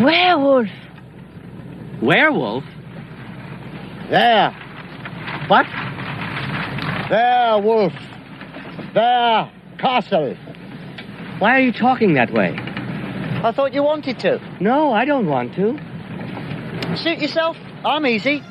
Werewolf. Werewolf? There. What? Werewolf. Their castle. Why are you talking that way? I thought you wanted to. No, I don't want to. Suit yourself. I'm easy.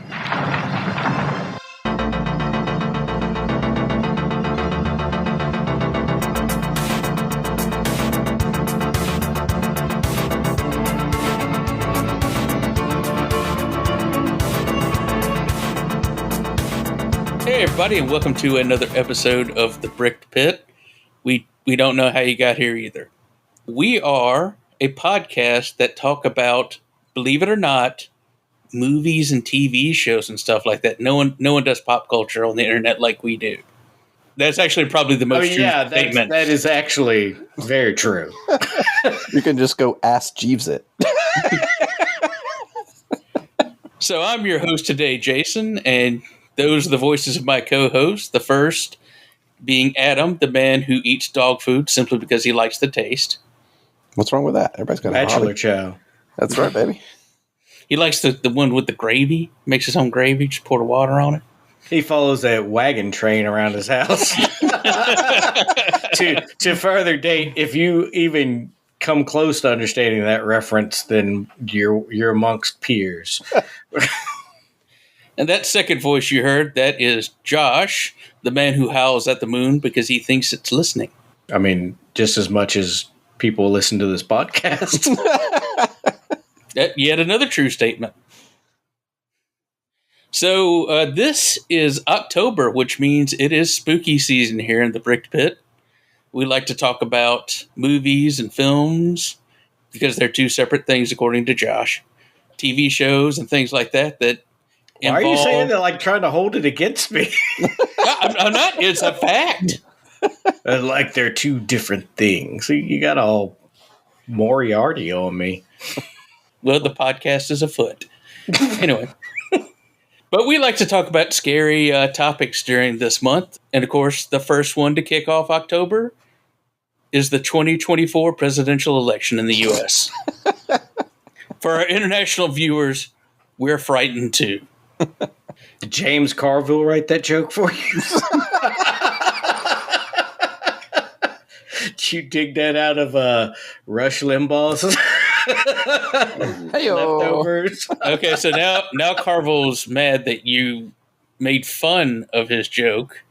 Hey everybody, and welcome to another episode of The Bricked Pit. We don't know how you got here either. We are a podcast that talk about, believe it or not, movies and TV shows and stuff like that. No one does pop culture on the internet like we do. That's actually probably the most true statement. That is actually very true. You can just go ask Jeeves it. So I'm your host today, Jason, and those are the voices of my co-hosts. The first being Adam, the man who eats dog food simply because he likes the taste. What's wrong with that? Everybody's got a Bachelor hobby. Chow. That's right, baby. He likes the one with the gravy. Makes his own gravy, just pour the water on it. He follows a wagon train around his house. to further date, if you even come close to understanding that reference, then you're amongst peers. And that second voice you heard, that is Josh, the man who howls at the moon because he thinks it's listening. I mean, just as much as people listen to this podcast. Yet another true statement. So this is October, which means it is spooky season here in the Bricked Pit. We like to talk about movies and films because they're two separate things, according to Josh. TV shows and things like that Why are you saying that like trying to hold it against me? I'm not. It's a fact. Like they're two different things. You got all Moriarty on me. Well, the podcast is afoot. Anyway. But we like to talk about scary topics during this month. And of course, the first one to kick off October is the 2024 presidential election in the U.S. For our international viewers, we're frightened too. Did James Carville write that joke for you? Did you dig that out of Rush Limbaugh's leftovers? Okay, so now Carville's mad that you made fun of his joke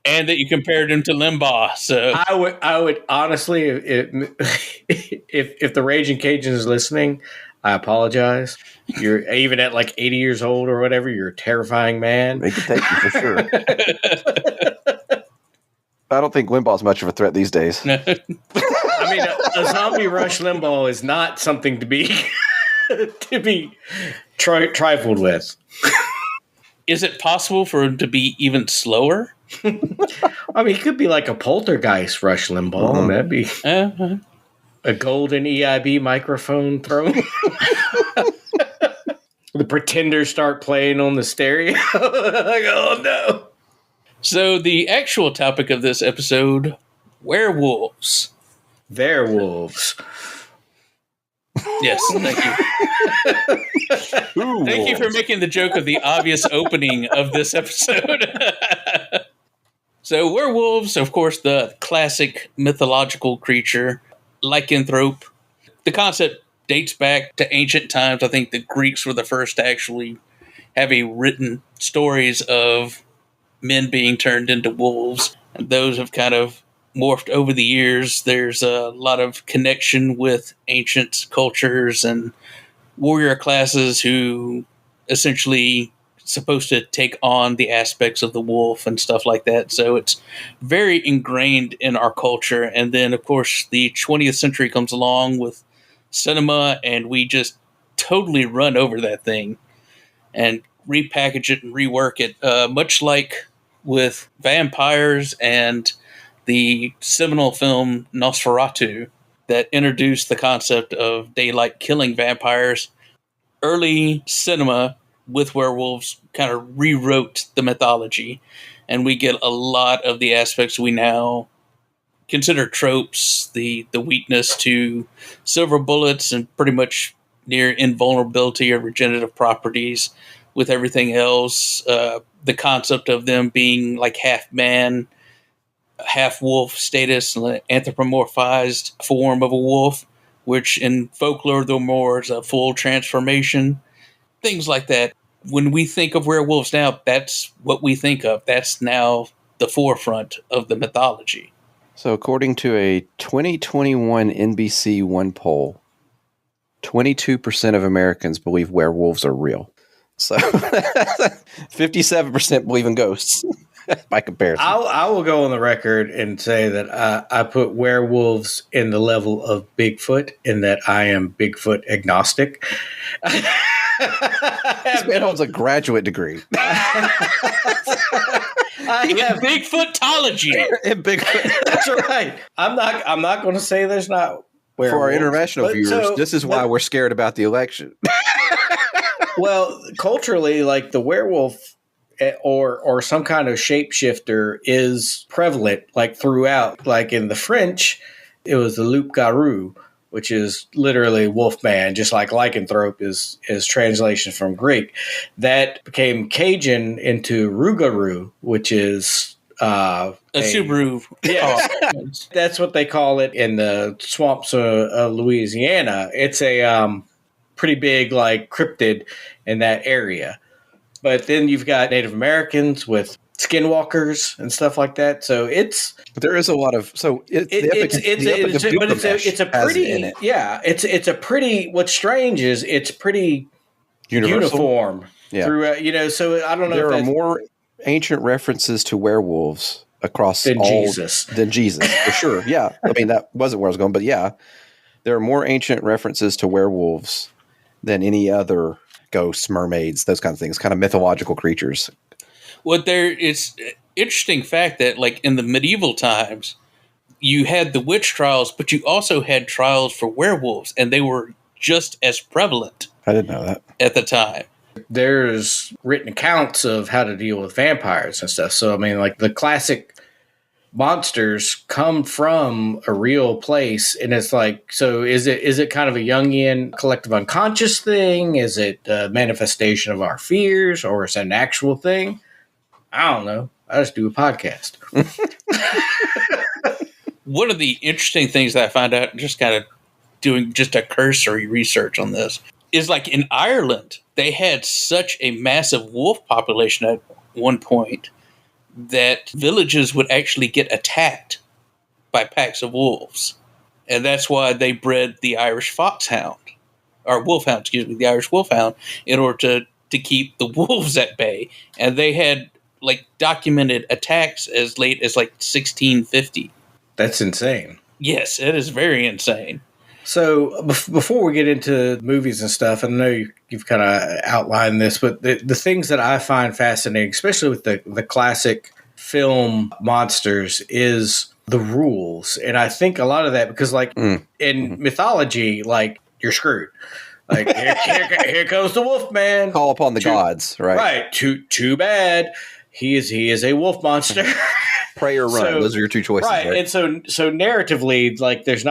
and that you compared him to Limbaugh. So I would honestly, if the Raging Cajun is listening, I apologize. You're even at like 80 years old or whatever. You're a terrifying man. They can take you for sure. I don't think Limbaugh's much of a threat these days. I mean, a zombie Rush Limbaugh is not something to be trifled with. Is it possible for him to be even slower? I mean, he could be like a poltergeist Rush Limbaugh. Mm-hmm. That'd be a golden EIB microphone thrown. The Pretenders start playing on the stereo. Like, oh no. So the actual topic of this episode, werewolves. Werewolves. Yes, thank you. Thank you for making the joke of the obvious opening of this episode. So werewolves, of course, the classic mythological creature, lycanthrope. The concept dates back to ancient times. I think the Greeks were the first to actually have a written stories of men being turned into wolves. And those have kind of morphed over the years. There's a lot of connection with ancient cultures and warrior classes who essentially supposed to take on the aspects of the wolf and stuff like that. So it's very ingrained in our culture. And then, of course, the 20th century comes along with cinema, and we just totally run over that thing and repackage it and rework it, much like with vampires and the seminal film Nosferatu that introduced the concept of daylight killing vampires. Early cinema with werewolves kind of rewrote the mythology, and we get a lot of the aspects we now consider tropes the weakness to silver bullets and pretty much near invulnerability or regenerative properties with everything else. The concept of them being like half man, half wolf status, anthropomorphized form of a wolf, which in folklore, though, more is a full transformation. Things like that. When we think of werewolves now, that's what we think of. That's now the forefront of the mythology. So according to a 2021 NBC One poll, 22% of Americans believe werewolves are real. So 57% believe in ghosts by comparison. I will go on the record and say that I put werewolves in the level of Bigfoot, in that I am Bigfoot agnostic. This man holds a graduate degree. I have Bigfootology. In Bigfoot. That's right. I'm not going to say there's not werewolves. For our international viewers, this is why we're scared about the election. Well, culturally, like the werewolf or some kind of shapeshifter is prevalent, like throughout. Like in the French, it was the loup-garou, which is literally wolfman, just like lycanthrope is translation from Greek. That became Cajun into rougarou, which is a Subaru. Yeah, that's what they call it in the swamps of Louisiana. It's a pretty big like cryptid in that area. But then you've got Native Americans with skinwalkers and stuff like that. So there is a lot of it's a pretty. What's strange is it's pretty uniform throughout. So I don't know. There are more ancient references to werewolves across than Jesus, for sure. Yeah, I mean that wasn't where I was going, but yeah, there are more ancient references to werewolves than any other ghosts, mermaids, those kinds of things, kind of mythological creatures. Well, it's interesting fact that, like, in the medieval times, you had the witch trials, but you also had trials for werewolves, and they were just as prevalent. I didn't know that. At the time. There's written accounts of how to deal with vampires and stuff. So, I mean, like, the classic monsters come from a real place, and it's like, so is it kind of a Jungian collective unconscious thing? Is it a manifestation of our fears, or is it an actual thing? I don't know. I just do a podcast. One of the interesting things that I found out, just kind of doing just a cursory research on this, is like in Ireland, they had such a massive wolf population at one point that villages would actually get attacked by packs of wolves. And that's why they bred the Irish foxhound, or wolfhound, excuse me, the Irish wolfhound, in order to keep the wolves at bay. And they had like documented attacks as late as like 1650. That's insane. Yes, it is very insane. So before we get into movies and stuff, I know you've kind of outlined this, but the things that I find fascinating, especially with the classic film monsters, is the rules. And I think a lot of that, because like in mythology, like you're screwed. Like here comes the wolf man. Call upon the gods, right? Right. Too bad. He is a wolf monster. Pray or run. Those are your two choices. Right. And so narratively, like there's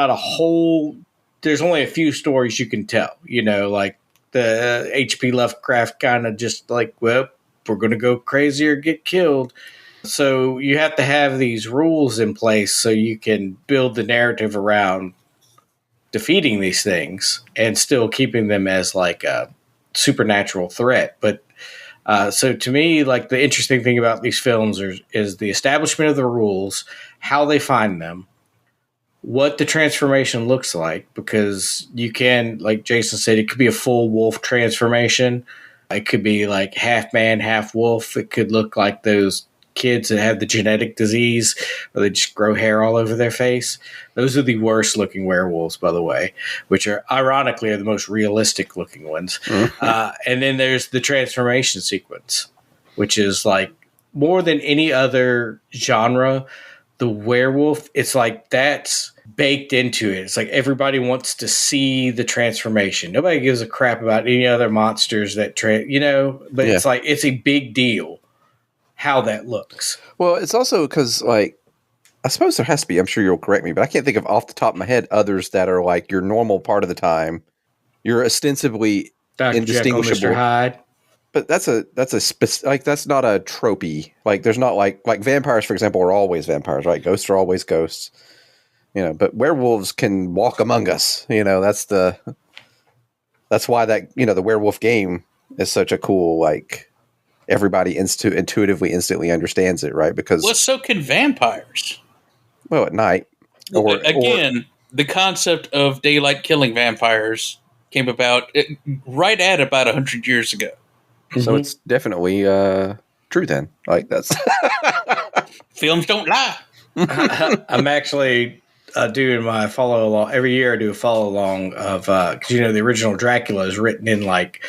only a few stories you can tell, like the H.P. Lovecraft kind of just like, well, we're going to go crazy or get killed. So you have to have these rules in place so you can build the narrative around defeating these things and still keeping them as like a supernatural threat. But so to me, like the interesting thing about these films is the establishment of the rules, how they find them, what the transformation looks like, because you can, like Jason said, it could be a full wolf transformation. It could be like half man, half wolf. It could look like those kids that have the genetic disease where they just grow hair all over their face. Those are the worst looking werewolves, by the way, which are ironically are the most realistic looking ones. And then there's the transformation sequence, which is like more than any other genre, the werewolf, it's like that's baked into it. It's like everybody wants to see the transformation. Nobody gives a crap about any other monsters that but it's like it's a big deal how that looks. Well, it's also because like I suppose there has to be. I'm sure you'll correct me, but I can't think of off the top of my head others that are like your normal part of the time. You're ostensibly Dr. Jekyll, Mr. indistinguishable. Hyde. But that's that's not a tropey. Like there's not like vampires, for example, are always vampires, right? Ghosts are always ghosts. But werewolves can walk among us. That's why the werewolf game is such a cool, like, everybody intuitively instantly understands it, right? Because So can vampires. well, at night, the concept of daylight killing vampires came about right at about 100 years ago. So it's definitely true then. Like that's Films don't lie. I'm actually doing my follow along every year. I do a follow along of because the original Dracula is written in like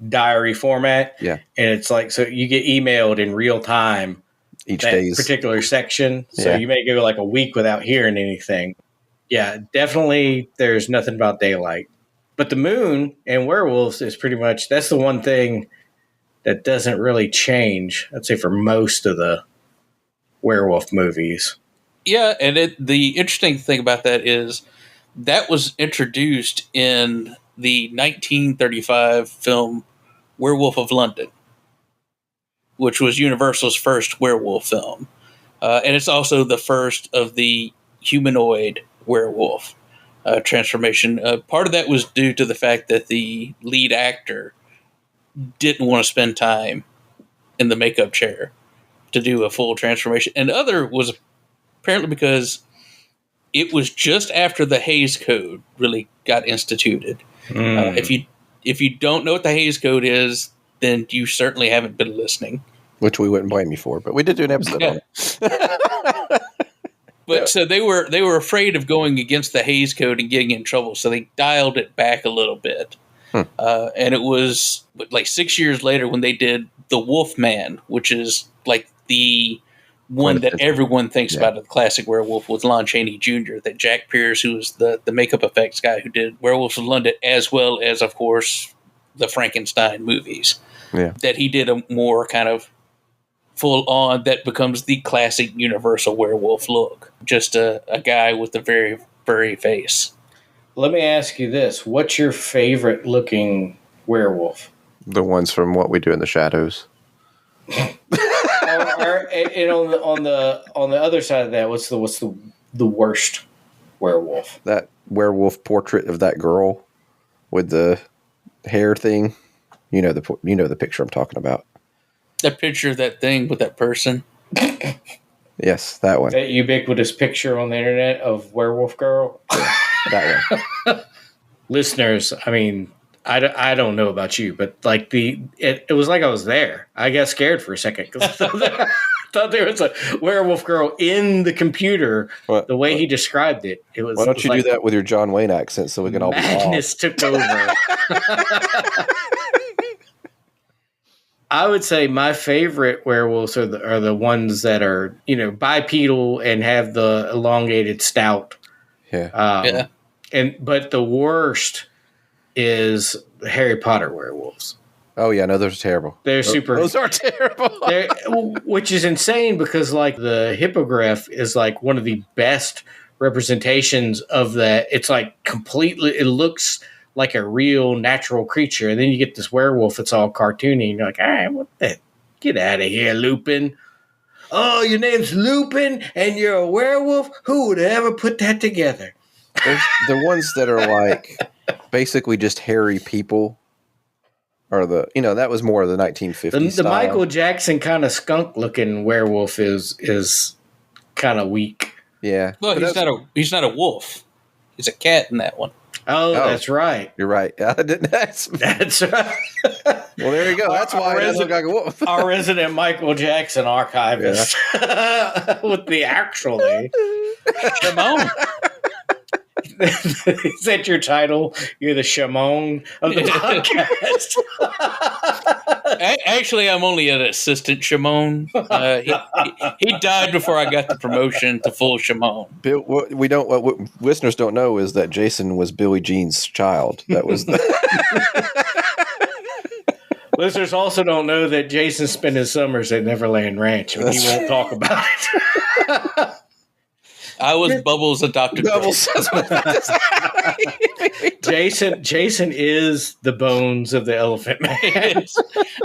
diary format. Yeah, and it's like so you get emailed in real time each that day's particular section. So you may go like a week without hearing anything. Yeah, definitely. There's nothing about daylight, but the moon and werewolves is pretty much that's the one thing that doesn't really change. I'd say for most of the werewolf movies. Yeah, and the interesting thing about that is that was introduced in the 1935 film Werewolf of London, which was Universal's first werewolf film. And it's also the first of the humanoid werewolf transformation. Part of that was due to the fact that the lead actor didn't want to spend time in the makeup chair to do a full transformation. And the other was apparently because it was just after the Hays Code really got instituted. If you don't know what the Hays Code is, then you certainly haven't been listening. which we wouldn't blame you for, but we did do an episode on it. But so they were afraid of going against the Hays Code and getting in trouble, so they dialed it back a little bit. And it was like 6 years later when they did The Wolfman, which is like the one that everyone thinks about, the classic werewolf with Lon Chaney Jr., that Jack Pierce, who was the makeup effects guy who did Werewolves of London, as well as, of course, the Frankenstein movies. Yeah. That he did a more kind of full on, that becomes the classic universal werewolf look. Just a guy with a very furry face. Let me ask you this. What's your favorite looking werewolf? The ones from What We Do in the Shadows. And on the other side of that, what's the worst werewolf? That werewolf portrait of that girl with the hair thing. You know the picture I'm talking about. That picture of that thing with that person. Yes, that one. That ubiquitous picture on the internet of werewolf girl. That one. Listeners, I mean, I don't know about you, but like it was like I was there. I got scared for a second because I thought there was a werewolf girl in the computer. The way he described it, it was. Why don't you do that with your John Wayne accent so we can all be madness took over. I would say my favorite werewolves are the ones that are bipedal and have the elongated snout. Yeah. But the worst is Harry Potter werewolves. Oh yeah, no, those are terrible. Those are terrible. Which is insane because like the hippogriff is like one of the best representations of that. It's like completely. It looks like a real natural creature, and then you get this werewolf that's all cartoony, and you're like, all right, what the? Get out of here, Lupin. Oh, your name's Lupin, and you're a werewolf? Who would ever put that together? There's the ones that are like basically just hairy people. Or that was more of the 1950s The Michael Jackson kind of skunk-looking werewolf is kind of weak. Yeah. Well, he's not a wolf. He's a cat in that one. Oh, that's right. You're right. That's right. Well, there you go. That's why it doesn't look like a wolf. Our resident Michael Jackson archivist with the actually. Shimon. Is that your title? You're the Shimon of the podcast. Actually, I'm only an assistant Shimon. He died before I got the promotion to full Shimon. What listeners don't know is that Jason was Billie Jean's child. That was Listeners also don't know that Jason spent his summers at Neverland Ranch, and he won't talk about it. I was Bubbles and Dr. Bubbles. Jason is the bones of the Elephant Man.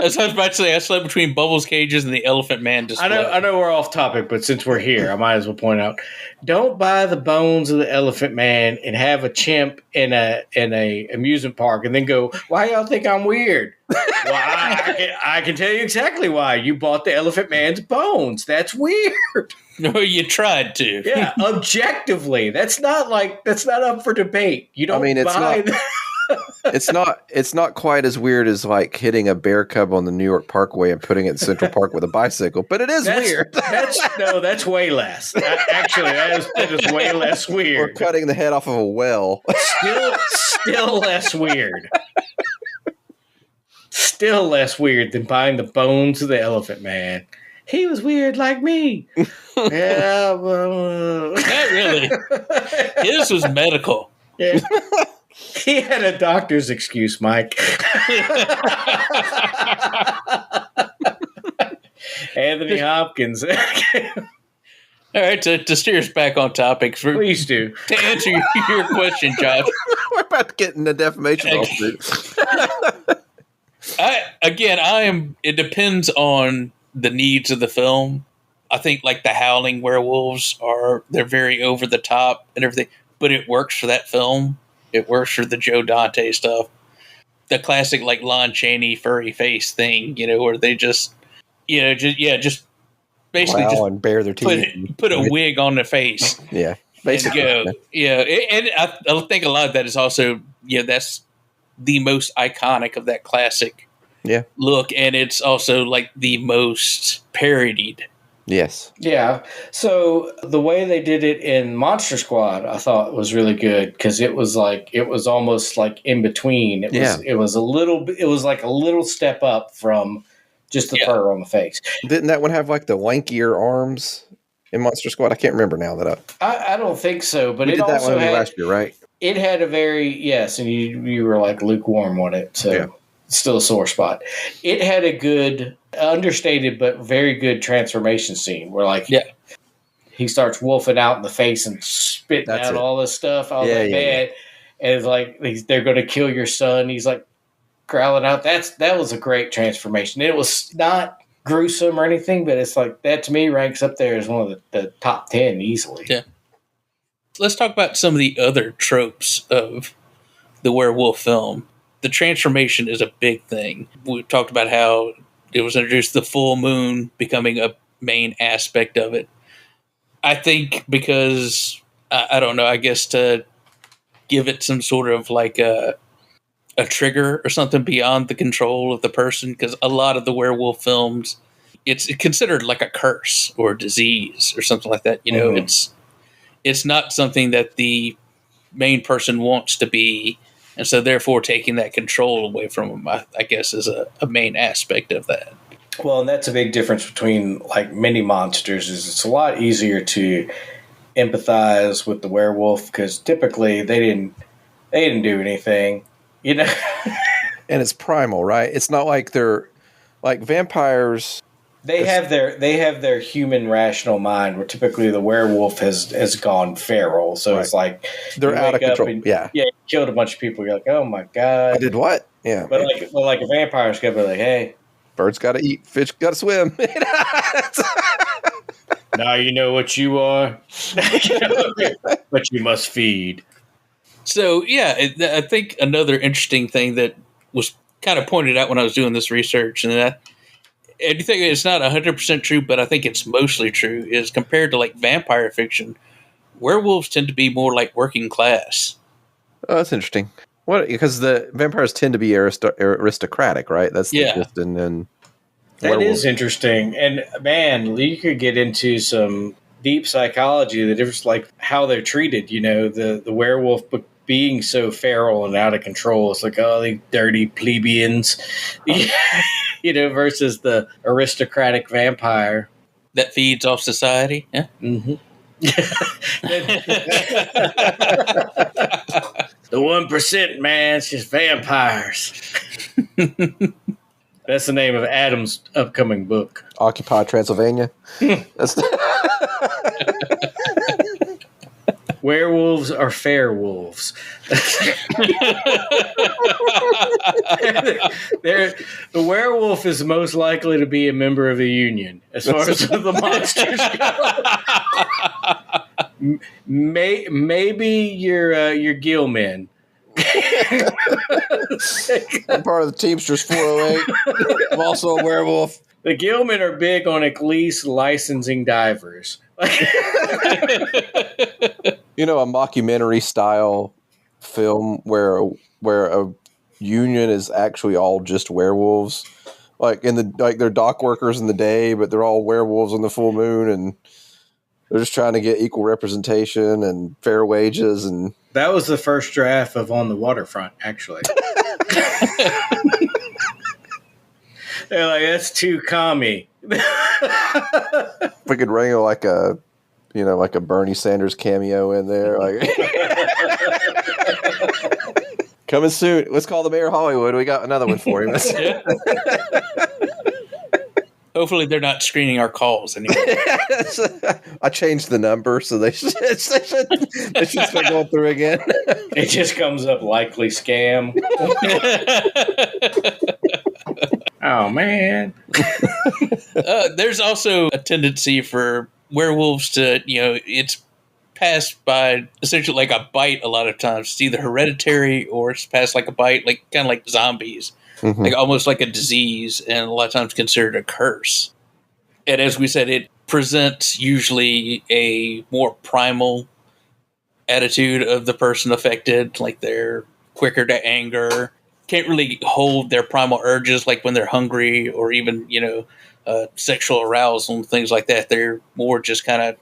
As I was about to say, I slept between Bubbles cages and the Elephant Man display. I know we're off topic, but since we're here, I might as well point out: don't buy the bones of the Elephant Man and have a chimp in a amusement park, and then go, "Why y'all think I'm weird?" Well, I can tell you exactly why. You bought the Elephant Man's bones. That's weird. No, you tried to. Yeah, objectively, that's not up for debate. You don't. I mean, it's not quite as weird as like hitting a bear cub on the New York Parkway and putting it in Central Park with a bicycle, but it is weird. That's way less. Actually, that is way less weird. Or cutting the head off of a well. Still less weird. Still less weird than buying the bones of the Elephant Man. He was weird like me. Yeah, well, Not really. His was medical. yeah. He had a doctor's excuse, Mike. Anthony Hopkins. All right, to steer us back on topic, Please do. To answer your question, Josh. We're about to get into defamation lawsuit. It depends on the needs of the film. I think like the Howling werewolves they're very over the top and everything, but it works for that film. It works for the Joe Dante stuff. The classic like Lon Chaney furry face thing, where they just basically and bare their teeth. Put a wig on the face. Yeah. Basically. And go. Yeah. And I think a lot of that is also, that's the most iconic of that classic look. And it's also like the most parodied. Yes. Yeah. So the way they did it in Monster Squad, I thought was really good because it was almost like in between. It was like a little step up from just the fur on the face. Didn't that one have like the lankier arms in Monster Squad? I can't remember now I don't think so, but we it did that also one had last year, right? It had a and you were like lukewarm on it, so it's still a sore spot. It had a good, understated but very good transformation scene where he starts wolfing out in the face and spitting out all this stuff. I was man. And it's like they're going to kill your son. He's like growling out. That was a great transformation. It was not gruesome or anything, but it's like that to me ranks up there as one of the top 10 easily. Yeah. Let's talk about some of the other tropes of the werewolf film. The transformation is a big thing. We talked about how it was introduced, the full moon becoming a main aspect of it. I think because, I don't know, I guess to give it some sort of like a trigger or something beyond the control of the person, because a lot of the werewolf films, it's considered like a curse or a disease or something like that. It's not something that the main person wants to be, and so therefore taking that control away from them, I guess, is a main aspect of that. Well, and that's a big difference between like many monsters. Is it's a lot easier to empathize with the werewolf because typically they didn't do anything, And it's primal, right? It's not like they're like vampires. They have their human rational mind, where typically the werewolf has gone feral. So it's like they're out of control. You killed a bunch of people. You're like, oh my god, I did what? Yeah, but like a vampire's gonna be like, hey, birds got to eat, fish got to swim. Now you know what you are, but you must feed. So I think another interesting thing that was kind of pointed out when I was doing this research, and I think it's not 100% true, but I think it's mostly true, is compared to like vampire fiction, werewolves tend to be more like working class. Oh, that's interesting. What? Because the vampires tend to be aristocratic, right? That's the gist. And then that is interesting. And man, you could get into some deep psychology, the difference, like how they're treated. The werewolf being so feral and out of control. It's like, oh, they dirty plebeians, versus the aristocratic vampire that feeds off society. Yeah. Mm-hmm. The 1%, man, it's just vampires. That's the name of Adam's upcoming book. Occupy Transylvania. That's Werewolves are fair wolves. The werewolf is most likely to be a member of the union, as far as the monsters go. Maybe your gill men. I'm part of the Teamsters 408. I'm also a werewolf. The Gilmen are big on at least licensing divers. You know, a mockumentary style film where a union is actually all just werewolves, like they're dock workers in the day, but they're all werewolves on the full moon, and they're just trying to get equal representation and fair wages. And that was the first draft of On the Waterfront, actually. They're like, that's too commie. If we could wrangle like a Bernie Sanders cameo in there, like coming soon. Let's call the mayor of Hollywood. We got another one for him. Hopefully, they're not screening our calls anymore. I changed the number, so they should start going through again. It just comes up likely scam. Oh, man. There's also a tendency for werewolves to, it's passed by essentially like a bite a lot of times. It's either hereditary or it's passed like a bite, like kind of like zombies, like almost like a disease, and a lot of times considered a curse. And as we said, it presents usually a more primal attitude of the person affected, like they're quicker to anger, can't really hold their primal urges like when they're hungry or even, sexual arousal and things like that. They're more just kind of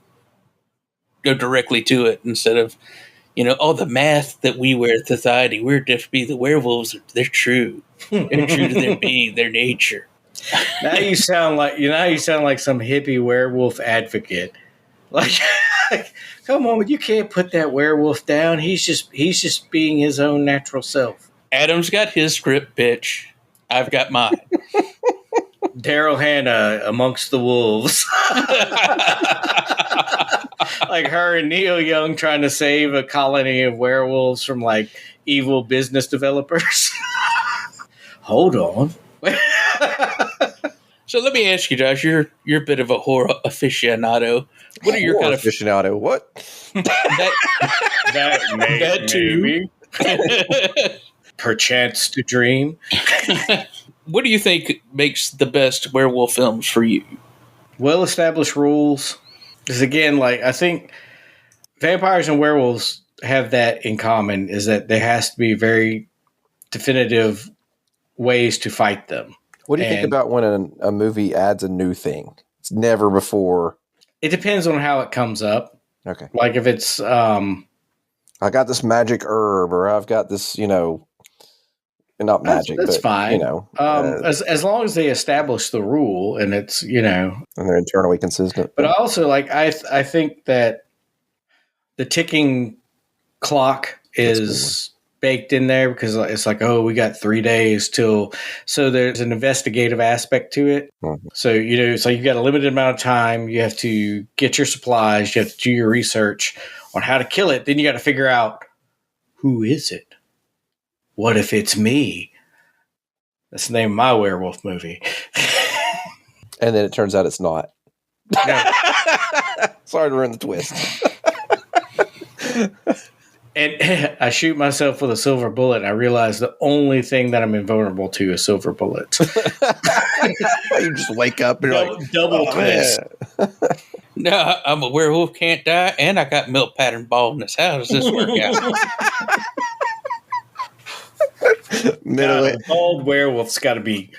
go directly to it instead of, the math that we wear in society. We're just be the werewolves. They're true. They're true to their being, their nature. Now you sound like some hippie werewolf advocate. Like, come on, you can't put that werewolf down. He's just being his own natural self. Adam's got his script, bitch. I've got mine. Daryl Hannah amongst the wolves. Like her and Neil Young trying to save a colony of werewolves from like evil business developers. Hold on. So let me ask you, Josh, you're a bit of a horror aficionado. What are your kind of aficionado? What? that too. Perchance to dream. What do you think makes the best werewolf films for you? Well-established rules. Because again, like I think vampires and werewolves have that in common, is that there has to be very definitive ways to fight them. What do you think about when a movie adds a new thing? It's never before. It depends on how it comes up. Okay. Like if it's I got this magic herb, or I've got this, not magic, that's but fine. As long as they establish the rule and it's, and they're internally consistent. But also, like I think that the ticking clock is baked in there because it's like, oh, we got 3 days till. So there's an investigative aspect to it. Mm-hmm. So so you've got a limited amount of time. You have to get your supplies. You have to do your research on how to kill it. Then you got to figure out, who is it? What if it's me? That's the name of my werewolf movie. And then it turns out it's not. No. Sorry to ruin the twist. And I shoot myself with a silver bullet, and I realize the only thing that I'm invulnerable to is silver bullets. You just wake up and you're like, double twist. No, I'm a werewolf, can't die, and I got milk pattern baldness. How does this work out? A bald werewolf's got to be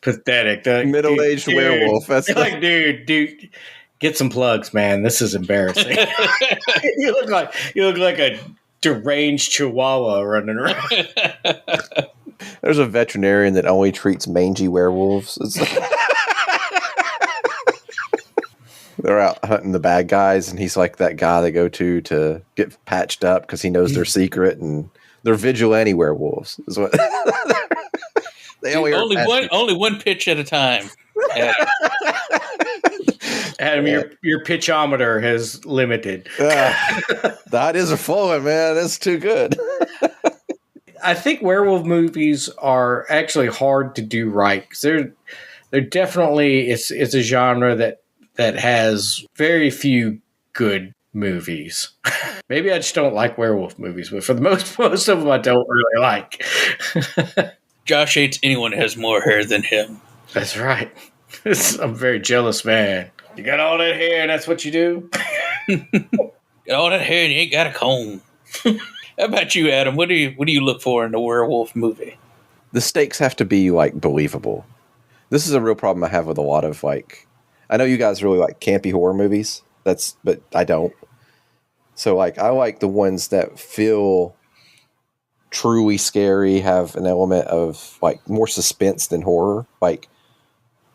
pathetic. Middle-aged werewolf. That's like, dude, get some plugs, man. This is embarrassing. You look like a deranged chihuahua running around. There's a veterinarian that only treats mangy werewolves. They're out hunting the bad guys, and he's like that guy they go to get patched up because he knows their secret, and they're vigilante werewolves. Is what they only one pitch at a time. Yeah. Adam, your pitchometer has limited. That is a flowing, man. That's too good. I think werewolf movies are actually hard to do right because they're definitely it's a genre that has very few good movies. Maybe I just don't like werewolf movies, but for the most of them, I don't really like. Josh hates anyone who has more hair than him. That's right. I'm a very jealous man. You got all that hair, and that's what you do? Got all that hair and you ain't got a comb. How about you, Adam? What do you look for in a werewolf movie? The stakes have to be like believable. This is a real problem I have with a lot of like. I know you guys really like campy horror movies. But I don't. So like I like the ones that feel truly scary, have an element of like more suspense than horror. Like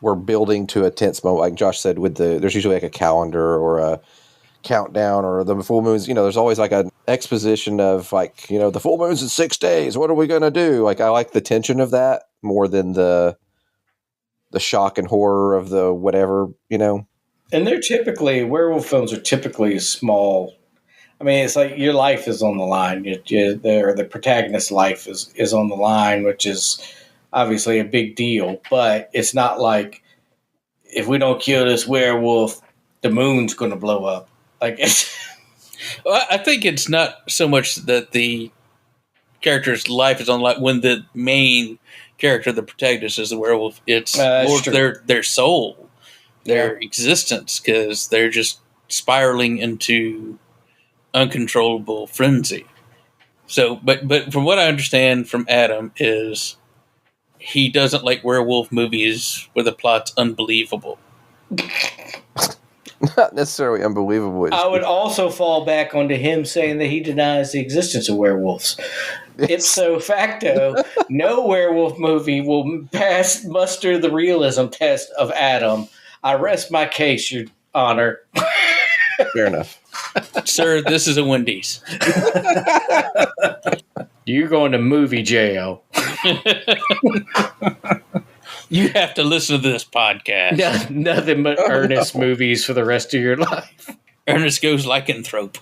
we're building to a tense moment, like Josh said. There's usually like a calendar or a countdown or the full moons. There's always like an exposition of like the full moon's in 6 days. What are we gonna do? Like I like the tension of that more than the shock and horror of the whatever. And werewolf films are typically small. I mean, it's like your life is on the line. The protagonist's life is on the line, which is obviously a big deal. But it's not like if we don't kill this werewolf, the moon's going to blow up. Like it's. Well, I think it's not so much that the character's life is on the line when the main character, the protagonist, is the werewolf. It's more their soul. Their existence, because they're just spiraling into uncontrollable frenzy. So, but from what I understand from Adam is he doesn't like werewolf movies where the plot's unbelievable. Not necessarily unbelievable. I would also fall back onto him saying that he denies the existence of werewolves. Ipso facto, no werewolf movie will muster the realism test of Adam. I rest my case, Your Honor. Fair enough. Sir, this is a Wendy's. You're going to movie jail. You have to listen to this podcast. Nothing but Ernest movies for the rest of your life. Ernest goes lycanthrope.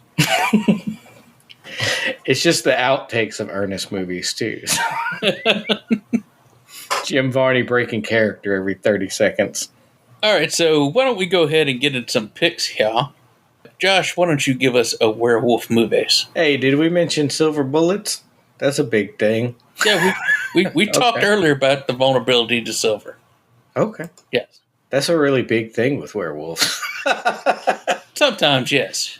It's just the outtakes of Ernest movies, too. Jim Varney breaking character every 30 seconds. All right, so why don't we go ahead and get into some picks here. Josh, why don't you give us a werewolf movies? Hey, did we mention silver bullets? That's a big thing. Yeah, we talked earlier about the vulnerability to silver. Okay. Yes. That's a really big thing with werewolves. Sometimes, yes.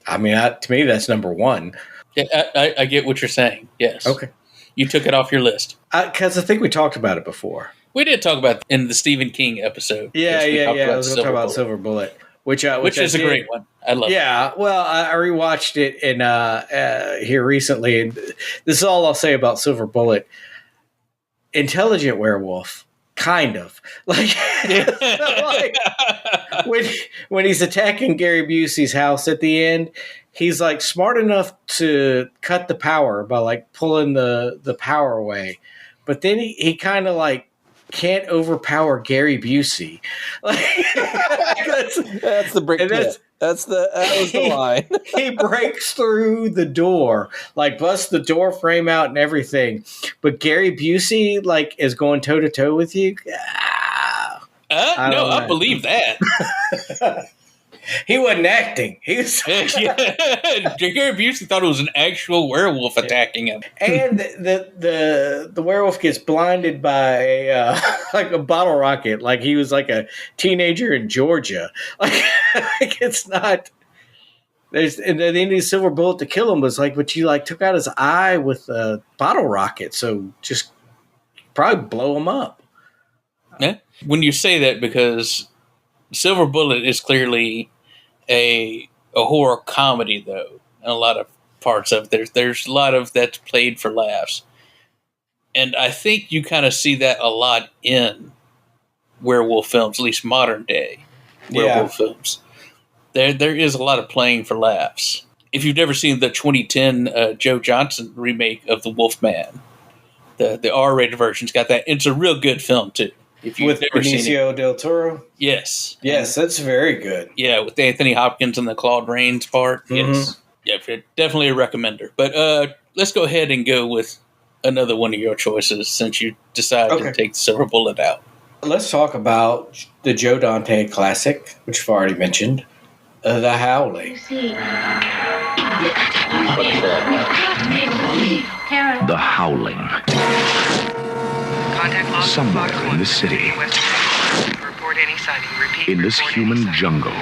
I mean, to me, that's number one. Yeah, I get what you're saying. Yes. Okay. You took it off your list. Because I think we talked about it before. We did talk about it in the Stephen King episode. Yeah. I was going to talk about Silver Bullet. Which is a great one. I love it. Yeah, well, I rewatched it here recently, and this is all I'll say about Silver Bullet. Intelligent werewolf, kind of. Like, when he's attacking Gary Busey's house at the end, he's like smart enough to cut the power by like pulling the power away. But then he kind of like can't overpower Gary Busey. Like, that's the brick. That was the line. He breaks through the door, like busts the door frame out and everything. But Gary Busey like is going toe to toe with you. I believe that. He wasn't acting. He was Gary Busey thought it was an actual werewolf attacking him. And the werewolf gets blinded by a bottle rocket, like he was like a teenager in Georgia. Like it's not. And then the silver bullet to kill him was like, but you like took out his eye with a bottle rocket, so just probably blow him up. Yeah. When you say that, because Silver Bullet is clearly a horror comedy, though, in a lot of parts of it. There's a lot of that's played for laughs. And I think you kind of see that a lot in werewolf films, at least modern day werewolf films. There is a lot of playing for laughs. If you've never seen the 2010 Joe Johnson remake of The Wolfman, the R-rated version's got that. It's a real good film, too. If you've With never seen it. Benicio del Toro? Yes. Yes, that's very good. Yeah, with Anthony Hopkins and the Claude Rains part. Mhm. Yes. Yeah, definitely a recommender. But let's go ahead and go with another one of your choices since you decided to take the silver bullet out. Let's talk about the Joe Dante classic, which I've already mentioned, The Howling. The Howling. Somewhere in the city, in this human jungle,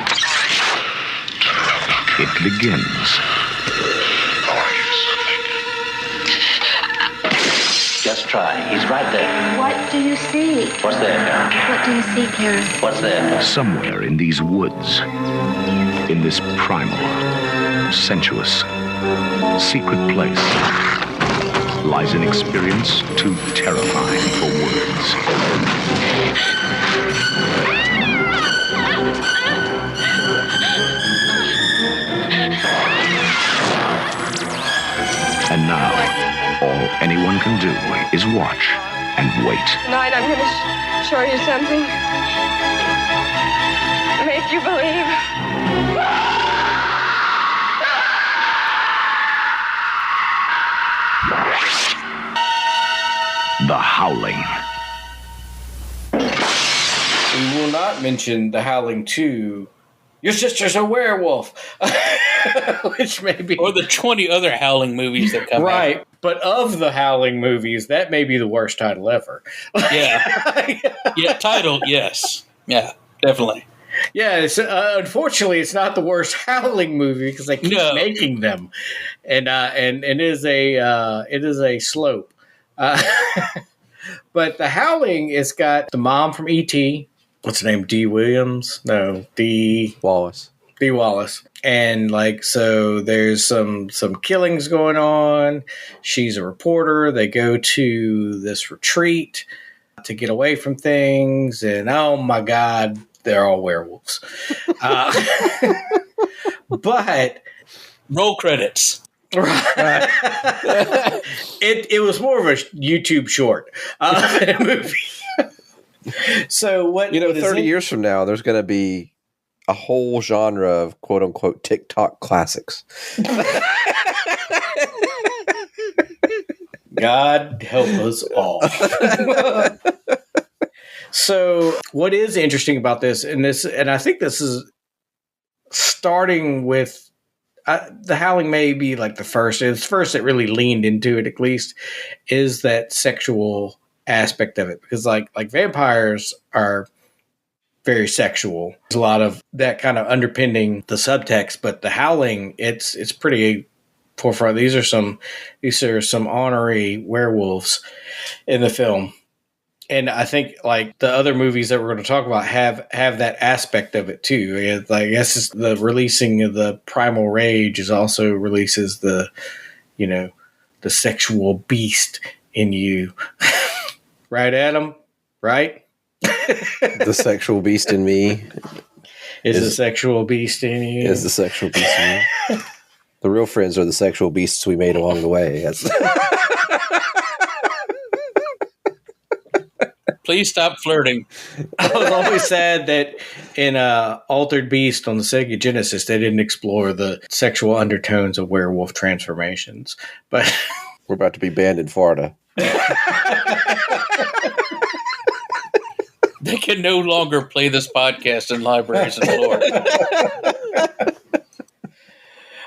it begins. Just try. He's right there. What do you see? What's there, Karen? What do you see, Karen? What's there? Somewhere in these woods, in this primal, sensuous, secret place, lies an experience too terrifying for words. And now, all anyone can do is watch and wait. Tonight I'm going to show you something. Make you believe. The Howling. We will not mention The Howling 2. Your sister's a werewolf. Which may be... Or the 20 other Howling movies that come out. Right. But of the Howling movies, that may be the worst title ever. Yeah. Yeah, title, yes. Yeah, definitely. Yeah, it's, unfortunately, it's not the worst Howling movie because they keep making them, and it is a slope. But The Howling, it's got the mom from E.T. What's her name? D. Williams? No, D. Wallace. D. Wallace. And so there's some killings going on. She's a reporter. They go to this retreat to get away from things, and oh my God, they're all werewolves. But roll credits. Right. It was more of a YouTube short movie. So what 30 years from now, there's going to be a whole genre of quote unquote TikTok classics. God help us all. So what is interesting about this, and I think this is starting with The Howling may be like the first. It's first that really leaned into it, at least, is that sexual aspect of it, because like vampires are very sexual. There's a lot of that kind of underpinning the subtext, but The Howling, it's pretty forefront. These are some honorary werewolves in the film. And I think like the other movies that we're going to talk about have that aspect of it too. I guess it's the releasing of the primal rage is also releases the sexual beast in you. Right, Adam? Right? The sexual beast in me is the sexual beast in you. Is the sexual beast in me. The real friends are the sexual beasts we made along the way. Please stop flirting. I was always sad that in Altered Beast on the Sega Genesis, they didn't explore the sexual undertones of werewolf transformations. But we're about to be banned in Florida. They can no longer play this podcast in libraries in Florida.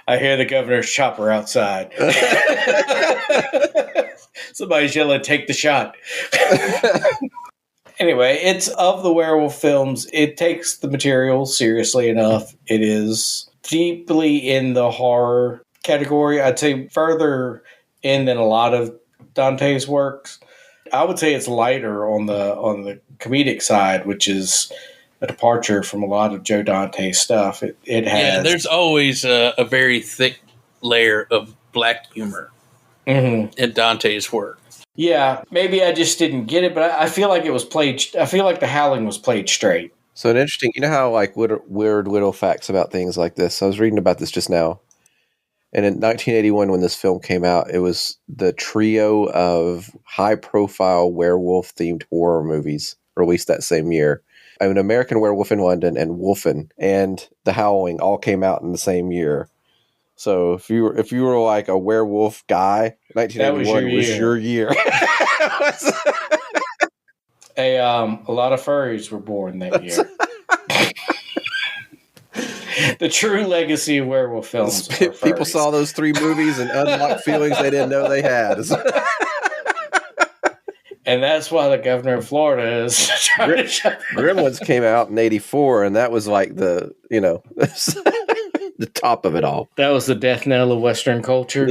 I hear the governor's chopper outside. Somebody's yelling, "Take the shot." Anyway, it's of the werewolf films. It takes the material seriously enough. It is deeply in the horror category. I'd say further in than a lot of Dante's works. I would say it's lighter on the comedic side, which is a departure from a lot of Joe Dante's stuff. It has. Yeah, there's always a very thick layer of black humor in Dante's work. Yeah, maybe I just didn't get it, but I feel like it was played. I feel like The Howling was played straight. So an interesting, how like weird little facts about things like this. I was reading about this just now, and in 1981, when this film came out, it was the trio of high-profile werewolf-themed horror movies released that same year. I mean, American Werewolf in London and Wolfen and The Howling all came out in the same year. So if you were like a werewolf guy, 1981 was your year. A lot of furries were born that year. The true legacy of werewolf films. People saw those 3 movies and unlocked feelings they didn't know they had. And that's why the governor of Florida is trying to shut Gremlins came out in 84, and that was like the top of it all. That was the death knell of Western culture.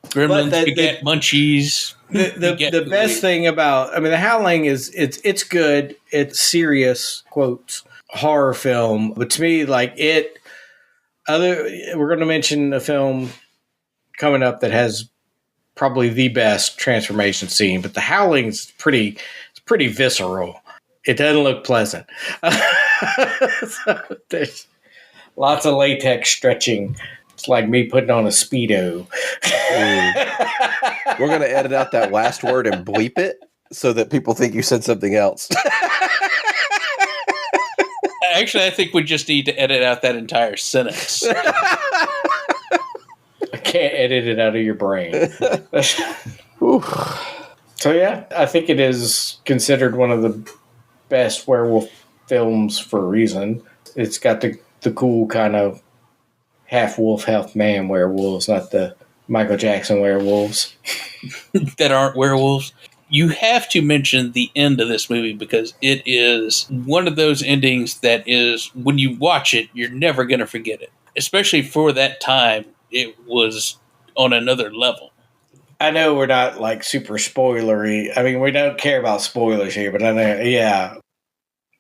Gremlins, beget Munchies. The best thing about, The Howling is it's good. It's serious, quotes, horror film. But to me, we're going to mention a film coming up that has probably the best transformation scene, but The Howling's pretty visceral. It doesn't look pleasant. So there's lots of latex stretching. It's like me putting on a Speedo. We're going to edit out that last word and bleep it so that people think you said something else. Actually, I think we just need to edit out that entire sentence. I can't edit it out of your brain. So yeah, I think it is considered one of the best werewolf films for a reason. It's got the cool kind of half wolf, half man werewolves, not the Michael Jackson werewolves. That aren't werewolves. You have to mention the end of this movie because it is one of those endings that is, when you watch it, you're never going to forget it. Especially for that time, it was on another level. I know we're not super spoilery. We don't care about spoilers here, but I know, yeah.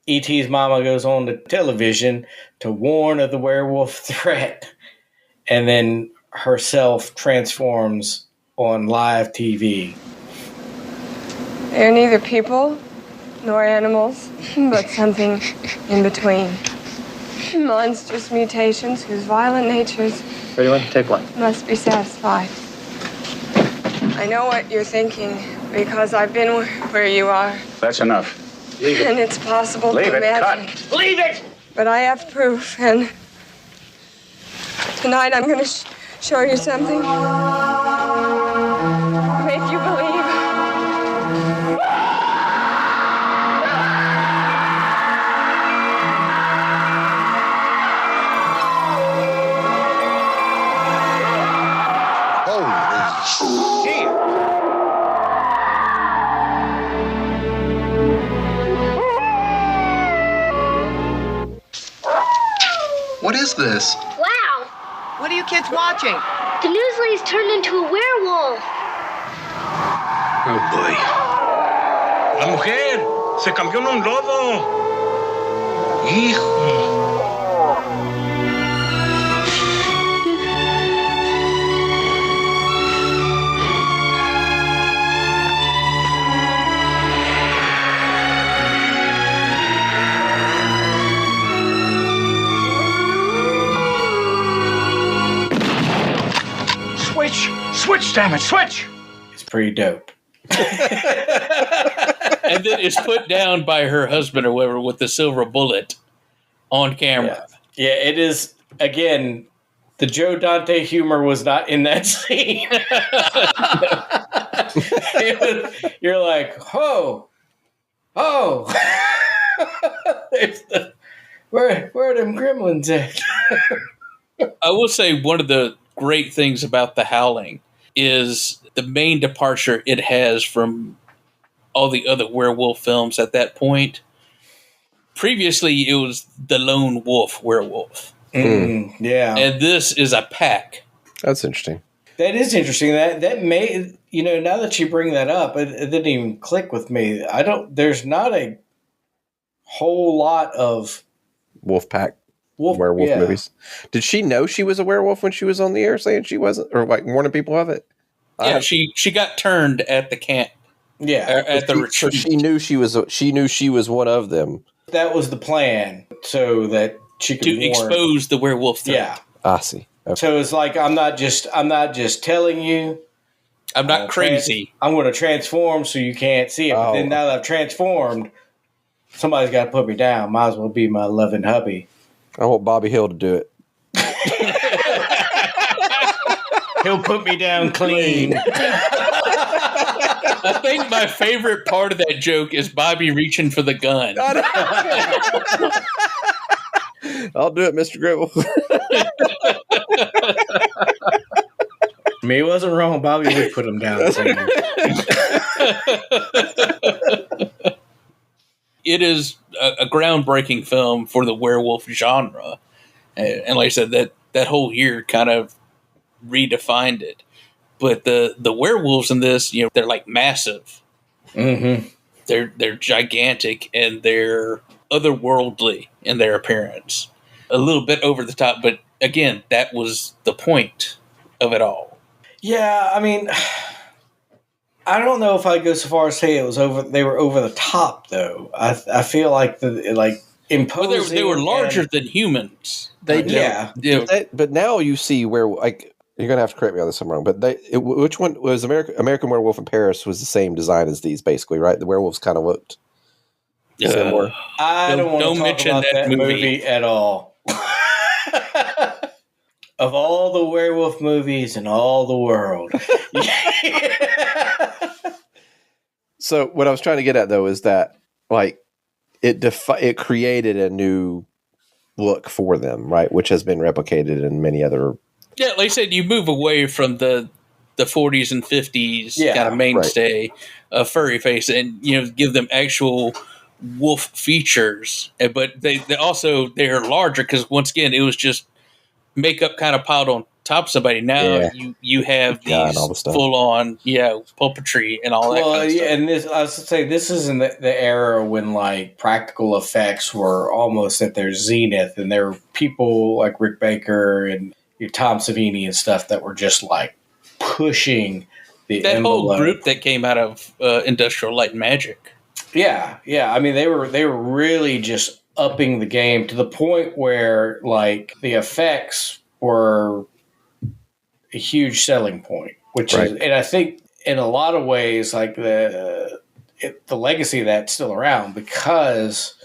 E.T.'s mama goes on to television to warn of the werewolf threat, and then herself transforms on live TV. They are neither people nor animals, but something in between. Monstrous mutations whose violent natures Take one. must be satisfied. I know what you're thinking because I've been where you are. That's enough. And it's possible Leave to it. imagine. Cut. Leave it! But I have proof, and tonight I'm going to show you something. Make you believe. What is this? Wow! What are you kids watching? The news lady's turned into a werewolf. Oh boy. La mujer se cambió en un lobo. Hijo. Switch, damn it, switch! It's pretty dope. And then it's put down by her husband or whatever with the silver bullet on camera. Yeah, it is, again, the Joe Dante humor was not in that scene. You're like, oh. Where are them gremlins at? I will say one of the great things about The Howling is the main departure it has from all the other werewolf films at that point. Previously, it was the lone wolf werewolf. Yeah. And this is a pack. That's interesting. That is interesting. That may, now that you bring that up, it didn't even click with me. There's not a whole lot of Wolfpack werewolf movies. Did she know she was a werewolf when she was on the air saying she wasn't, or warning people of it? Yeah, she got turned at the camp. Yeah, at the retreat. So she knew she was one of them. That was the plan, so that she could expose the werewolf threat. Yeah, I see. Okay. So it's like I'm not just telling you I'm not crazy. I'm going to transform so you can't see it. But then now that I've transformed, somebody's got to put me down. Might as well be my loving hubby. I want Bobby Hill to do it. He'll put me down clean. I think my favorite part of that joke is Bobby reaching for the gun. I'll do it, Mr. Gribble. I mean, he wasn't wrong. Bobby would put him down. It is a groundbreaking film for the werewolf genre. And like I said, that whole year kind of redefined it. But the werewolves in this, they're like massive. Mm-hmm. They're gigantic and they're otherworldly in their appearance. A little bit over the top, but again, that was the point of it all. Yeah, I mean, I don't know if I'd go so far as say they were over the top, though. I feel like imposing. Well, they were larger than humans. But now you see where, like, you're gonna have to correct me on this if I'm wrong. But which one was American Werewolf in Paris was the same design as these, basically, right? The werewolves kind of looked similar. I don't want to talk about that movie at all. Of all the werewolf movies in all the world. So what I was trying to get at, though, is that like it created a new look for them, right? Which has been replicated in many other. Yeah, like I said, you move away from the 40s and 50s kind of mainstay of furry face, and give them actual wolf features. But they're larger because once again, it was just makeup kind of piled on top of somebody. Now you have these full on puppetry and all that. Kind of stuff. And this I was to say this is in the era when like practical effects were almost at their zenith, and there were people like Rick Baker and Tom Savini and stuff that were just like pushing that envelope. Whole group that came out of Industrial Light and Magic. Yeah. I mean, they were really just upping the game to the point where like the effects were a huge selling point, which is, and I think in a lot of ways, like the legacy of that's still around, because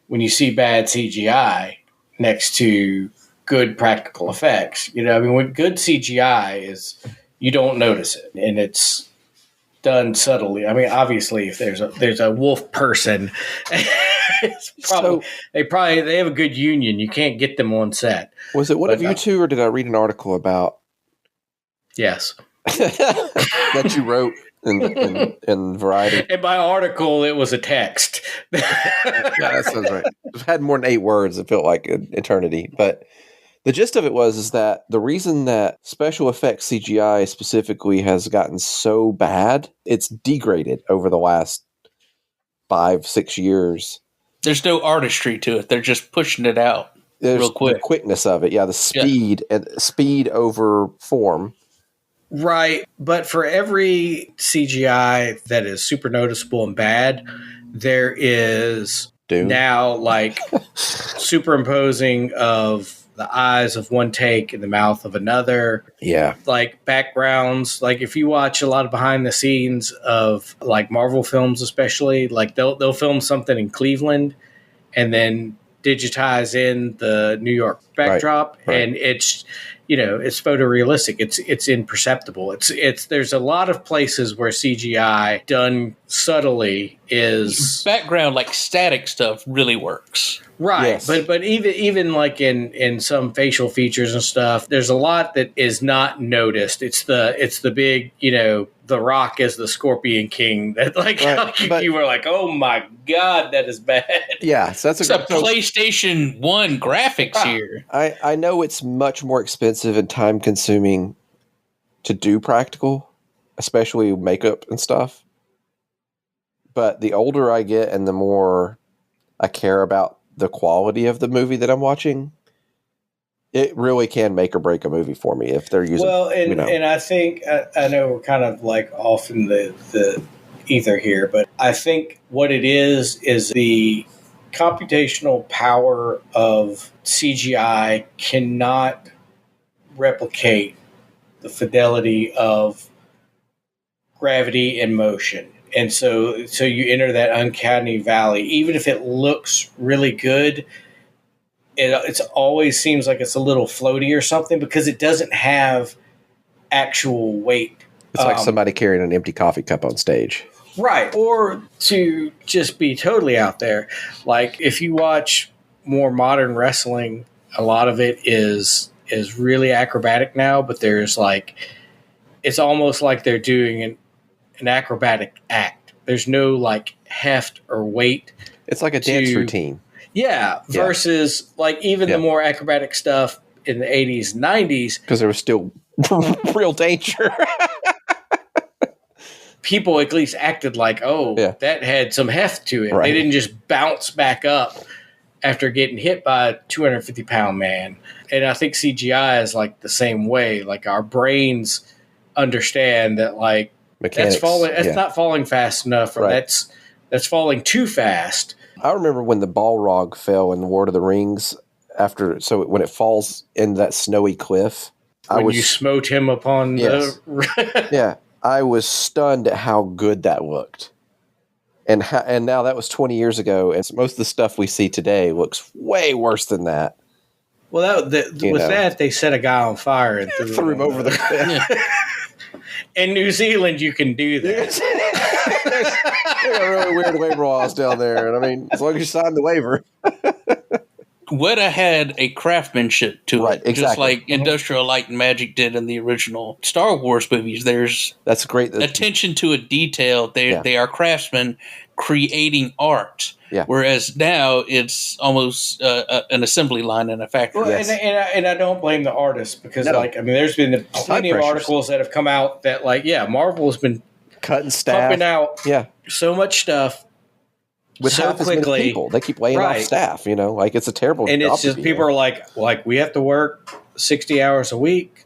when you see bad CGI next to good practical effects, I mean, when good CGI is, you don't notice it, and it's done subtly. I mean, obviously, if there's a wolf person, they have a good union. You can't get them on set. Was it one of you two, or did I read an article about? Yes, that you wrote in Variety. In my article, it was a text. Yeah, that sounds right. It had more than 8 words. It felt like an eternity, but. The gist of it is that the reason that special effects CGI specifically has gotten so bad, it's degraded over the last 5-6 years. There's no artistry to it. They're just pushing it out real quick. The quickness of it, the speed and speed over form. Right, but for every CGI that is super noticeable and bad, there is now like superimposing of the eyes of one take and the mouth of another. Yeah. Like backgrounds. Like if you watch a lot of behind the scenes of like Marvel films, especially, like they'll film something in Cleveland and then digitize in the New York backdrop. Right. And it's, it's photorealistic. It's imperceptible. It's there's a lot of places where CGI done subtly is background, like static stuff really works. Right. Yes. But even like in some facial features and stuff, there's a lot that is not noticed. It's the big, The Rock as the Scorpion King that you were like, oh my God, that is bad. Yeah. So that's a PlayStation 1 graphics here. I know it's much more expensive and time consuming to do practical, especially makeup and stuff. But the older I get and the more I care about the quality of the movie that I'm watching, it really can make or break a movie for me if they're using. Well, and I think I know we're kind of like off in the ether here, but I think what it is the computational power of CGI cannot replicate the fidelity of gravity and motion. And so you enter that uncanny valley. Even if it looks really good, it always seems like it's a little floaty or something because it doesn't have actual weight. It's like somebody carrying an empty coffee cup on stage. Right. Or to just be totally out there. Like if you watch more modern wrestling, a lot of it is really acrobatic now, but there's like, it's almost like they're doing an acrobatic act. There's no like heft or weight. It's like a dance routine. Yeah. Versus like even the more acrobatic stuff in the 80s, 90s. Because there was still real danger. People at least acted like, that had some heft to it. Right. They didn't just bounce back up after getting hit by a 250-pound man. And I think CGI is like the same way. Like our brains understand that like mechanics, that's not falling fast enough, or that's falling too fast. I remember when the Balrog fell in the Lord of the Rings when it falls in that snowy cliff. You smote him upon the yeah. I was stunned at how good that looked. And now that was 20 years ago, and most of the stuff we see today looks way worse than that. Well, that, they set a guy on fire and threw him over the cliff. In New Zealand, you can do that. There's really weird waiver laws down there. And I mean, as long as you sign the waiver. Weta had a craftsmanship to it, exactly. Just like Industrial Light and Magic did in the original Star Wars movies. There's great attention to a detail. They are craftsmen creating art, whereas now it's almost an assembly line in a factory. Well, and I don't blame the artists because, there's been plenty of articles that have come out that, Marvel has been cutting staff, pumping out so much stuff. With so half quickly, as many people. They keep laying off staff, it's a terrible and job. It's just people are like, we have to work 60 hours a week.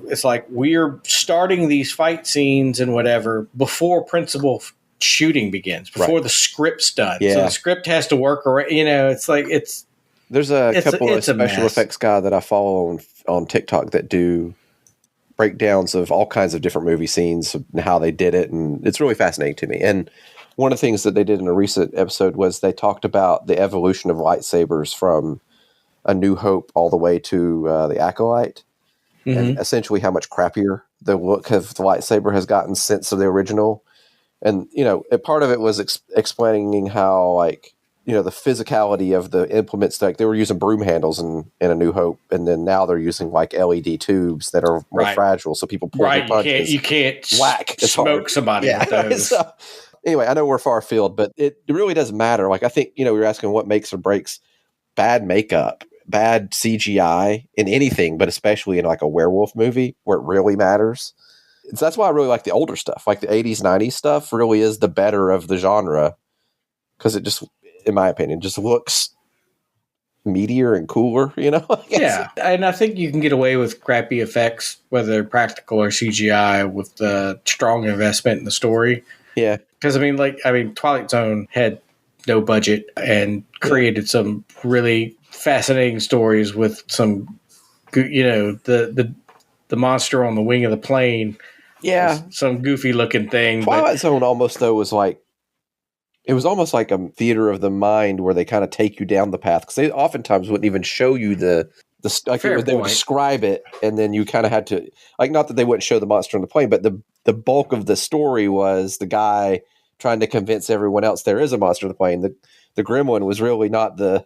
It's like we're starting these fight scenes and whatever before principal shooting begins, before the script's done. Yeah. So the script has to work, or it's like There's a couple of special effects guys that I follow on TikTok that do breakdowns of all kinds of different movie scenes and how they did it, and it's really fascinating to me. And one of the things that they did in a recent episode was they talked about the evolution of lightsabers from A New Hope all the way to the Acolyte, and essentially how much crappier the look of the lightsaber has gotten since the original. And, part of it was explaining how, the physicality of the implements, they were using broom handles in A New Hope, and then now they're using LED tubes that are more fragile, so people pull their punches. You can't whack. Smoke somebody with those. So, anyway, I know we're far afield, but it really doesn't matter. I think, we were asking what makes or breaks bad makeup, bad CGI in anything, but especially in a werewolf movie where it really matters. So that's why I really like the older stuff. Like the 80s, 90s stuff really is the better of the genre because it just, in my opinion, just looks meatier and cooler, Yeah, and I think you can get away with crappy effects, whether they're practical or CGI, with the strong investment in the story. Yeah. Because, Twilight Zone had no budget and created some really fascinating stories with some, the monster on the wing of the plane. Yeah. Some goofy looking thing. Twilight Zone almost, though, was it was almost like a theater of the mind where they kind of take you down the path because they oftentimes wouldn't even show you they would describe it, and then you kind of had to not that they wouldn't show the monster on the plane, but the bulk of the story was the guy trying to convince everyone else there is a monster on the plane. The gremlin was really not the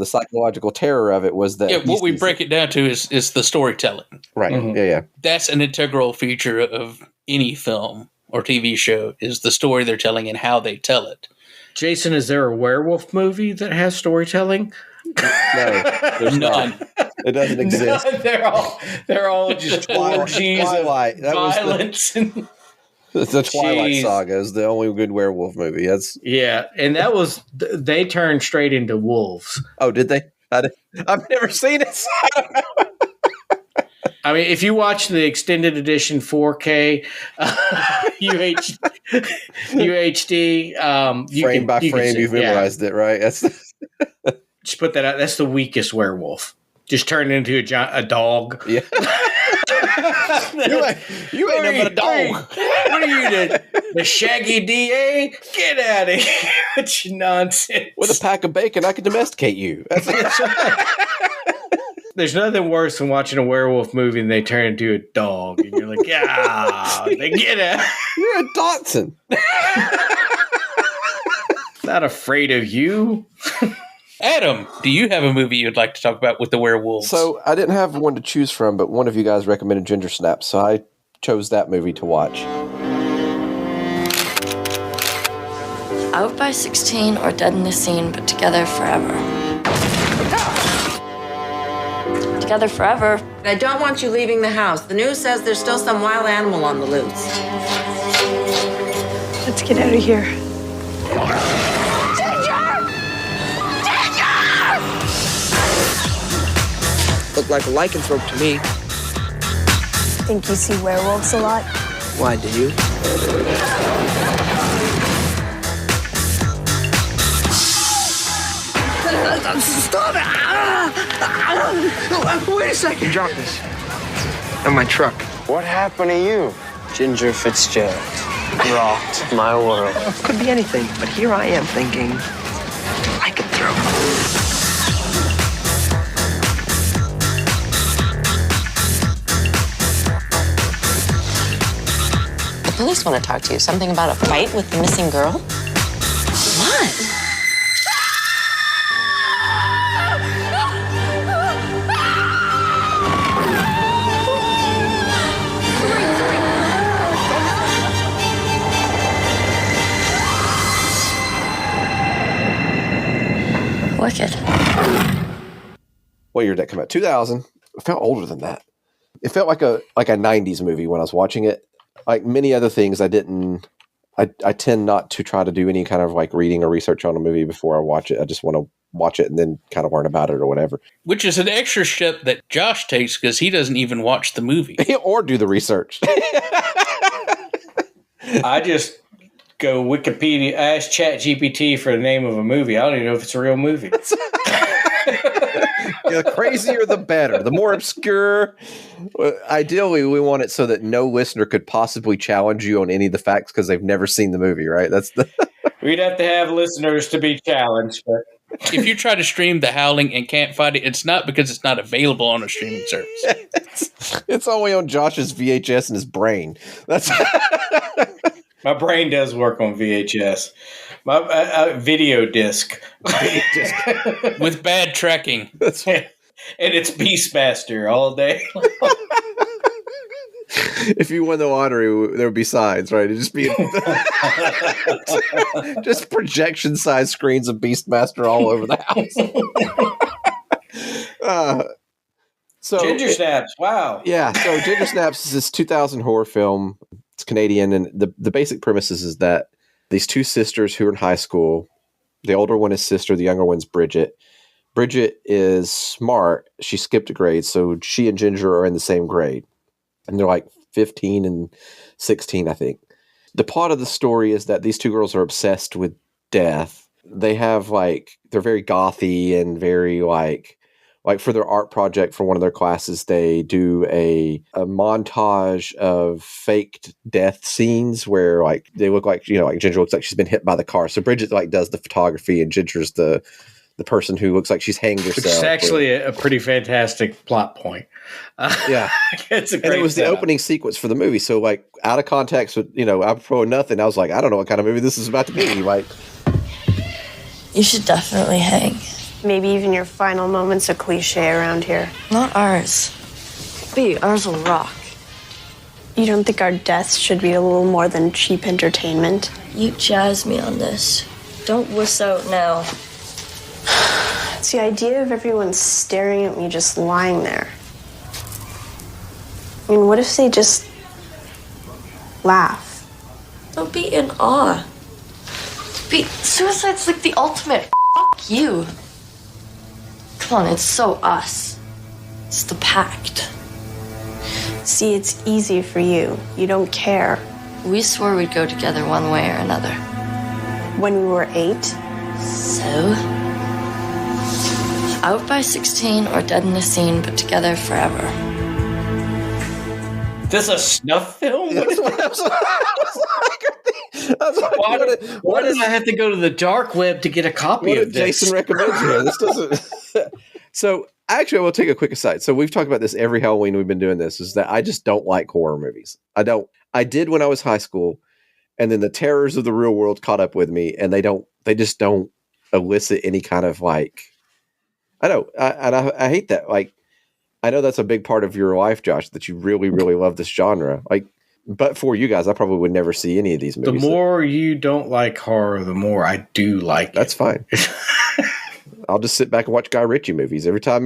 psychological terror of it was that. What we break it down to is the storytelling. Right. Mm-hmm. Yeah. That's an integral feature of any film or TV show is the story they're telling and how they tell it. Jason, is there a werewolf movie that has storytelling? No, there's none. It doesn't exist. None. They're all just orgies Twilight. And violence. The Twilight Saga is the only good werewolf movie. And that was they turned straight into wolves. Oh, did they? I've never seen it. So I don't know. If you watch the extended edition 4K UHD, frame by frame, you've memorized it, right? Just put that out. That's the weakest werewolf. Just turned into a dog. Yeah. you ain't nothing but a dog. What are you, the Shaggy DA? Get out of here with your nonsense. With a pack of bacon, I could domesticate you. That's right. There's nothing worse than watching a werewolf movie and they turn into a dog. And you're like, yeah, they get out. You're a Dotson. Not afraid of you. Adam, do you have a movie you'd like to talk about with the werewolves? So I didn't have one to choose from, but one of you guys recommended Ginger Snaps, so I chose that movie to watch. Out by 16 or dead in the scene, but together forever. Together forever. I don't want you leaving the house. The news says there's still some wild animal on the loose. Let's get out of here. Looked like a lycanthrope to me. Think you see werewolves a lot? Why, do you? Stop it! Wait a second. Drop this. On my truck. What happened to you? Ginger Fitzgerald rocked my world. Could be anything, but here I am thinking, lycanthrope. The police want to talk to you. Something about a fight with the missing girl? What? Wicked. What year did that come out? 2000. It felt older than that. It felt like a 90s movie when I was watching it. Like many other things, I tend not to try to do any kind of like reading or research on a movie before I watch it. I just want to watch it and then kind of learn about it or whatever. Which is an extra step that Josh takes because he doesn't even watch the movie. Or do the research. I just go Wikipedia, ask ChatGPT for the name of a movie. I don't even know if it's a real movie. The crazier, the better. The more obscure. Ideally, we want it so that no listener could possibly challenge you on any of the facts because they've never seen the movie, right? That's the. We'd have to have listeners to be challenged. But if you try to stream The Howling and can't find it, it's not because it's not available on a streaming service. It's only on Josh's VHS in his brain. That's. My brain does work on VHS. My video disc. With bad tracking. And it's Beastmaster all day. If you won the lottery, there would be signs, right? It'd just be just projection-sized screens of Beastmaster all over the house. So Ginger Snaps, wow. Yeah, so Ginger Snaps is this 2000 horror film. It's Canadian, and the basic premise is that these two sisters who are in high school, the older one is sister, the younger one's Bridget. Bridget is smart. She skipped a grade, so she and Ginger are in the same grade. And they're like 15 and 16, I think. The plot of the story is that these two girls are obsessed with death. They have they're very gothy and very like for their art project for one of their classes, they do a montage of faked death scenes where they look like Ginger looks like she's been hit by the car. So Bridget does the photography and Ginger's the person who looks like she's hanged herself. It's actually a pretty fantastic plot point. Yeah. It's a great and it was setup. The opening sequence for the movie. So out of context with, apropos of nothing, I was like, I don't know what kind of movie this is about to be. You should definitely hang. Maybe even your final moment's a cliche around here. Not ours. Ours will rock. You don't think our deaths should be a little more than cheap entertainment? You jazz me on this. Don't wuss out now. It's the idea of everyone staring at me just lying there. I mean, what if they just laugh? Don't be in awe. Suicide's like the ultimate. Fuck you. Come on, it's so us. It's the pact. See, it's easy for you. You don't care. We swore we'd go together one way or another. When we were 8? So? Out by 16 or dead in the scene, but together forever. This a snuff film? That's what I was like, Why did I have to go to the dark web to get a copy of this? Jason recommends here? This doesn't. So actually, I will take a quick aside. So we've talked about this every Halloween we've been doing this. Is that I just don't like horror movies. I don't. I did when I was high school, and then the terrors of the real world caught up with me, and they just don't elicit any kind of like. I hate that. Like, I know that's a big part of your life, Josh, that you really, really love this genre. Like, but for you guys, I probably would never see any of these movies. The more you don't like horror, the more I do like That's fine. I'll just sit back and watch Guy Ritchie movies every time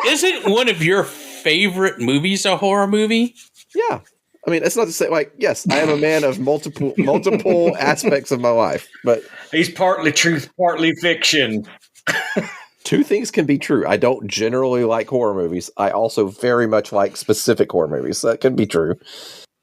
Isn't one of your favorite movies a horror movie? Yeah. I mean, it's not to say, like, yes, I am a man of multiple aspects of my life, but he's partly truth, partly fiction. Two things can be true. I don't generally like horror movies. I also very much like specific horror movies. So that can be true.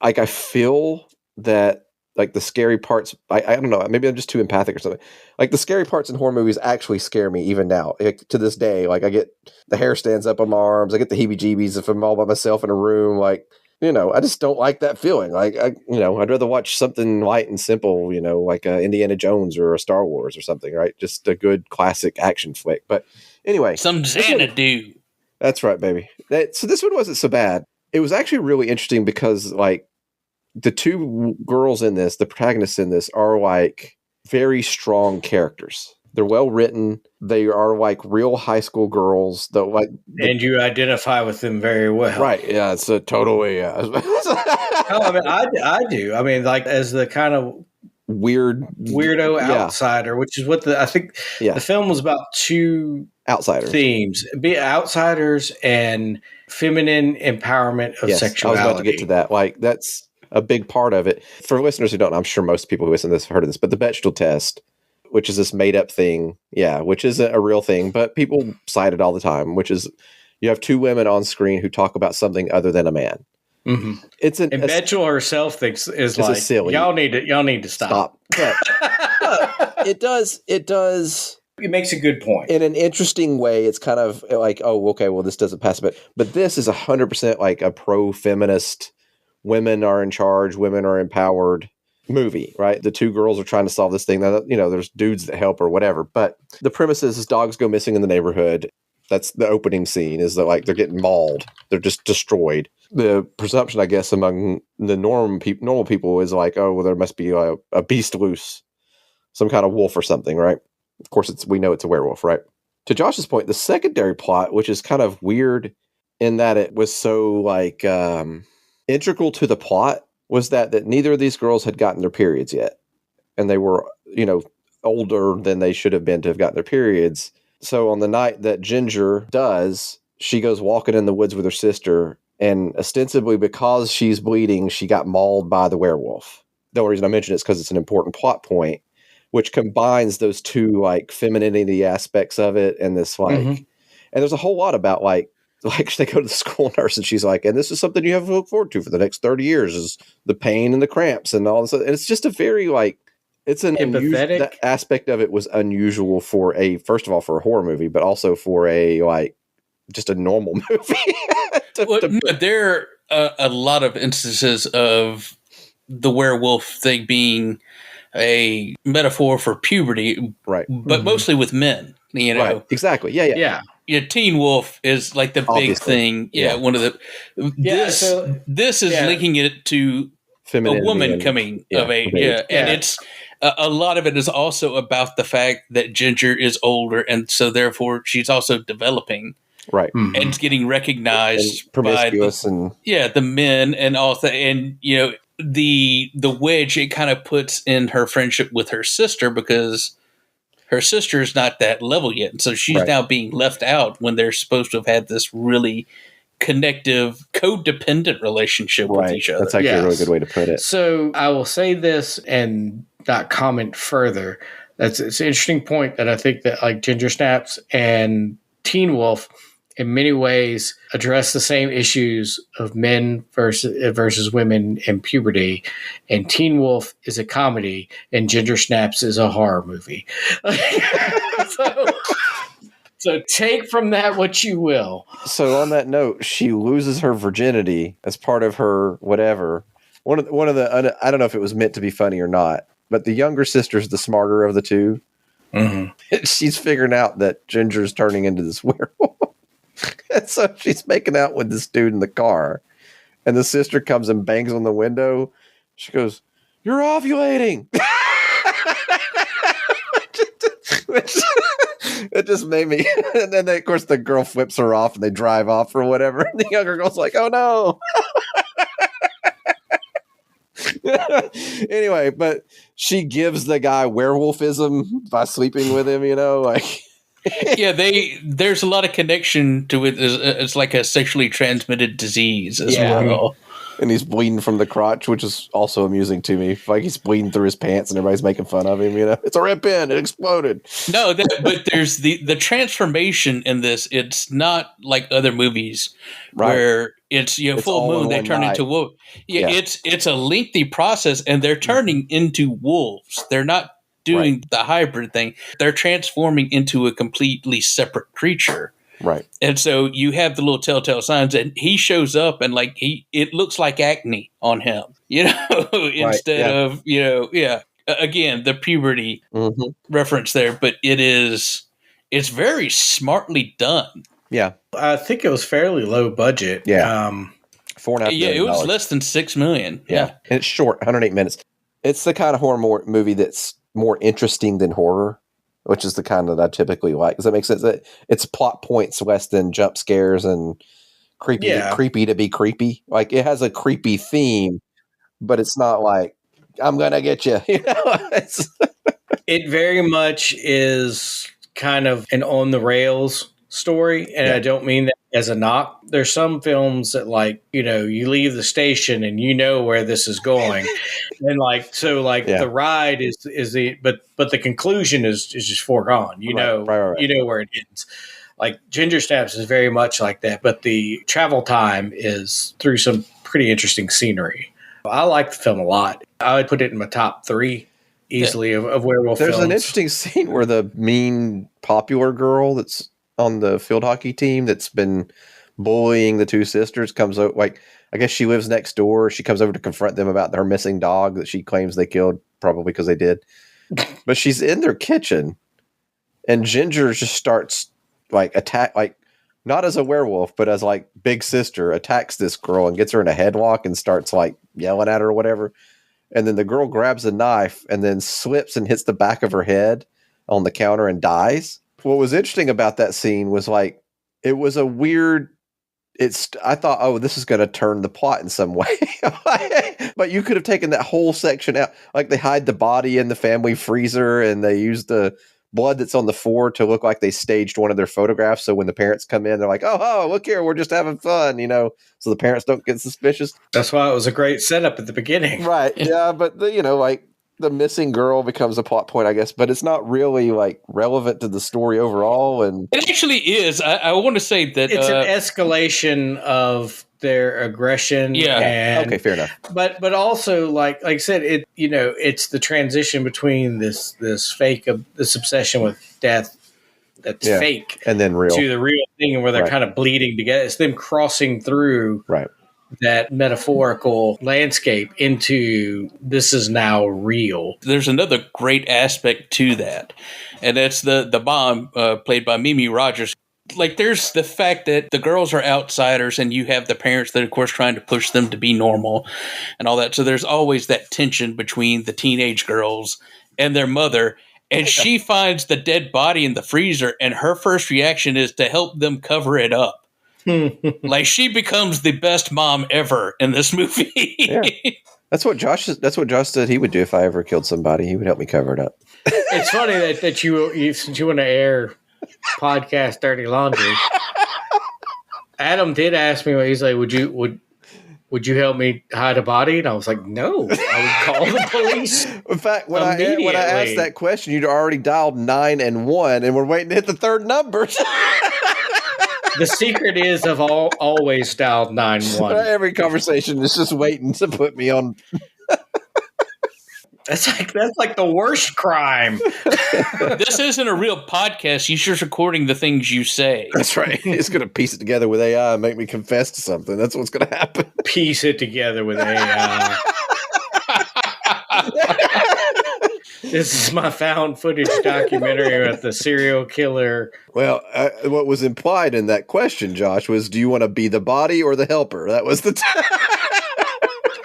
Like, I feel that, like, the scary parts, I don't know, maybe I'm just too empathic or something. Like, the scary parts in horror movies actually scare me even now. Like, to this day, like, I get the hair stands up on my arms. I get the heebie-jeebies if I'm all by myself in a room. Like, you know, I just don't like that feeling. Like, I'd rather watch something light and simple, you know, like Indiana Jones or a Star Wars or something, right? Just a good classic action flick. But anyway. Some Xanadu. That's right, baby. So this one wasn't so bad. It was actually really interesting because, like, the two girls in this, the protagonists in this, are, like, very strong characters. They're well written. They are like real high school girls. And you identify with them very well, right? Yeah, it's a totally. I do. I mean, like, as the kind of weirdo outsider, which is what I think the film was about. Two outsiders themes: be outsiders and feminine empowerment of sexuality. I was about to get to that. Like, that's a big part of it. For listeners who don't know, I'm sure most people who listen to this have heard of this, but the Bechdel test, which is this made-up thing, which isn't a real thing, but people cite it all the time, which is you have two women on screen who talk about something other than a man. Mm-hmm. And Bechdel herself thinks is like, silly. Y'all need to stop. But it does. It makes a good point. In an interesting way, it's kind of like, oh, okay, well, this doesn't pass. But this is 100% like a pro-feminist, women are in charge, women are empowered movie, right? The two girls are trying to solve this thing. You know, there's dudes that help or whatever. But the premise is dogs go missing in the neighborhood. That's the opening scene, is that, like, they're getting mauled. They're just destroyed. The presumption, I guess, among the normal people is like, oh, well, there must be a beast loose, some kind of wolf or something, right? Of course, we know it's a werewolf, right? To Josh's point, the secondary plot, which is kind of weird in that it was so, like, integral to the plot, was that neither of these girls had gotten their periods yet. And they were, you know, older than they should have been to have gotten their periods. So on the night that Ginger does, she goes walking in the woods with her sister, and ostensibly because she's bleeding, she got mauled by the werewolf. The only reason I mention it is because it's an important plot point, which combines those two, like, femininity aspects of it and this, like, and there's a whole lot about, like they go to the school nurse and she's like, and this is something you have to look forward to for the next 30 years is the pain and the cramps and all this. And it's just a very, like, it's an empathetic that aspect of it was unusual for first of all, for a horror movie, but also for just a normal movie. There are a lot of instances of the werewolf thing being a metaphor for puberty, right? But mostly with men, you know. Right. Exactly. Yeah. Teen Wolf is like the big thing. Yeah, one of the. This is linking it to a woman coming of age. And it's a lot of it is also about the fact that Ginger is older, and so therefore she's also developing, right, and getting recognized and by the men, and also, and you know, the wedge it kind of puts in her friendship with her sister, because her sister is not that level yet. And so she's now being left out when they're supposed to have had this really connective, codependent relationship with each other. That's actually a really good way to put it. So I will say this and not comment further. It's an interesting point that I think that, like, Ginger Snaps and Teen Wolf in many ways address the same issues of men versus women in puberty. And Teen Wolf is a comedy and Ginger Snaps is a horror movie. So take from that what you will. So on that note, she loses her virginity as part of her whatever. One of the I don't know if it was meant to be funny or not, but the younger sister's the smarter of the two. Mm-hmm. She's figuring out that Ginger's turning into this werewolf. And so she's making out with this dude in the car. And the sister comes and bangs on the window. She goes, "You're ovulating." It just made me. And then, of course, the girl flips her off and they drive off or whatever. And the younger girl's like, "Oh, no." Anyway, but she gives the guy werewolfism by sleeping with him, like. Yeah, there's a lot of connection to it. It's like a sexually transmitted disease as well. And he's bleeding from the crotch, which is also amusing to me. Like he's bleeding through his pants and everybody's making fun of him, It's a red pen, it exploded. No, but there's the transformation in this. It's not like other movies where it's full moon, they turn into wolf. Yeah, it's a lengthy process and they're turning into wolves. They're not doing the hybrid thing. They're transforming into a completely separate creature. Right. And so you have the little telltale signs and he shows up and it looks like acne on him, instead of, again, the puberty reference there, but it's very smartly done. Yeah. I think it was fairly low budget. Yeah. $4.5 million. Yeah, it was less than $6 million. Yeah. And it's short, 108 minutes. It's the kind of horror movie that's more interesting than horror, which is the kind that I typically like. Does that make sense? It's plot points less than jump scares and creepy to be creepy. Like it has a creepy theme, but it's not like I'm gonna get you. It very much is kind of an on the rails story, and I don't mean that as a knock. There's some films that you leave the station and where this is going, and the ride is the but the conclusion is just foregone. You know where it ends. Like Ginger Snaps is very much like that, but the travel time is through some pretty interesting scenery. I like the film a lot. I would put it in my top 3 easily of werewolf films. There's an interesting scene where the mean popular girl that's on the field hockey team that's been bullying the two sisters comes out, I guess she lives next door. She comes over to confront them about their missing dog that she claims they killed, probably because they did. But she's in their kitchen and Ginger just starts not as a werewolf, but as big sister, attacks this girl and gets her in a headlock and starts yelling at her or whatever. And then the girl grabs a knife and then slips and hits the back of her head on the counter and dies. What was interesting about that scene was it was a weird. I thought, oh, this is going to turn the plot in some way, but you could have taken that whole section out. Like they hide the body in the family freezer and they use the blood that's on the floor to look like they staged one of their photographs. So when the parents come in, they're like, oh, look here, we're just having fun, so the parents don't get suspicious. That's why it was a great setup at the beginning. Right. Yeah. But the missing girl becomes a plot point, I guess, but it's not really relevant to the story overall. And it actually is. I want to say that it's an escalation of their aggression. Yeah. And, okay, fair enough. But also, like I said, it's the transition between this fake of this obsession with death that's fake and then real to the real thing, where they're kind of bleeding together. It's them crossing through that metaphorical landscape into this is now real. There's another great aspect to that, and that's the mom played by Mimi Rogers. There's the fact that the girls are outsiders and you have the parents that, of course, trying to push them to be normal and all that. So there's always that tension between the teenage girls and their mother. And she finds the dead body in the freezer, and her first reaction is to help them cover it up. She becomes the best mom ever in this movie. Yeah. That's what Josh said he would do if I ever killed somebody. He would help me cover it up. It's funny that you since you want to air podcast Dirty Laundry, Adam did ask me, he's like, would you help me hide a body? And I was like, no, I would call the police. In fact, when I asked that question, you'd already dialed 9 and 1 and we're waiting to hit the third number. The secret is I've always dialed 9-1. Every conversation is just waiting to put me on. That's like the worst crime. This isn't a real podcast. You're just recording the things you say. That's right. It's going to piece it together with AI and make me confess to something. That's what's going to happen. Piece it together with AI. This is my found footage documentary about the serial killer. Well, what was implied in that question, Josh, was do you want to be the body or the helper? That was the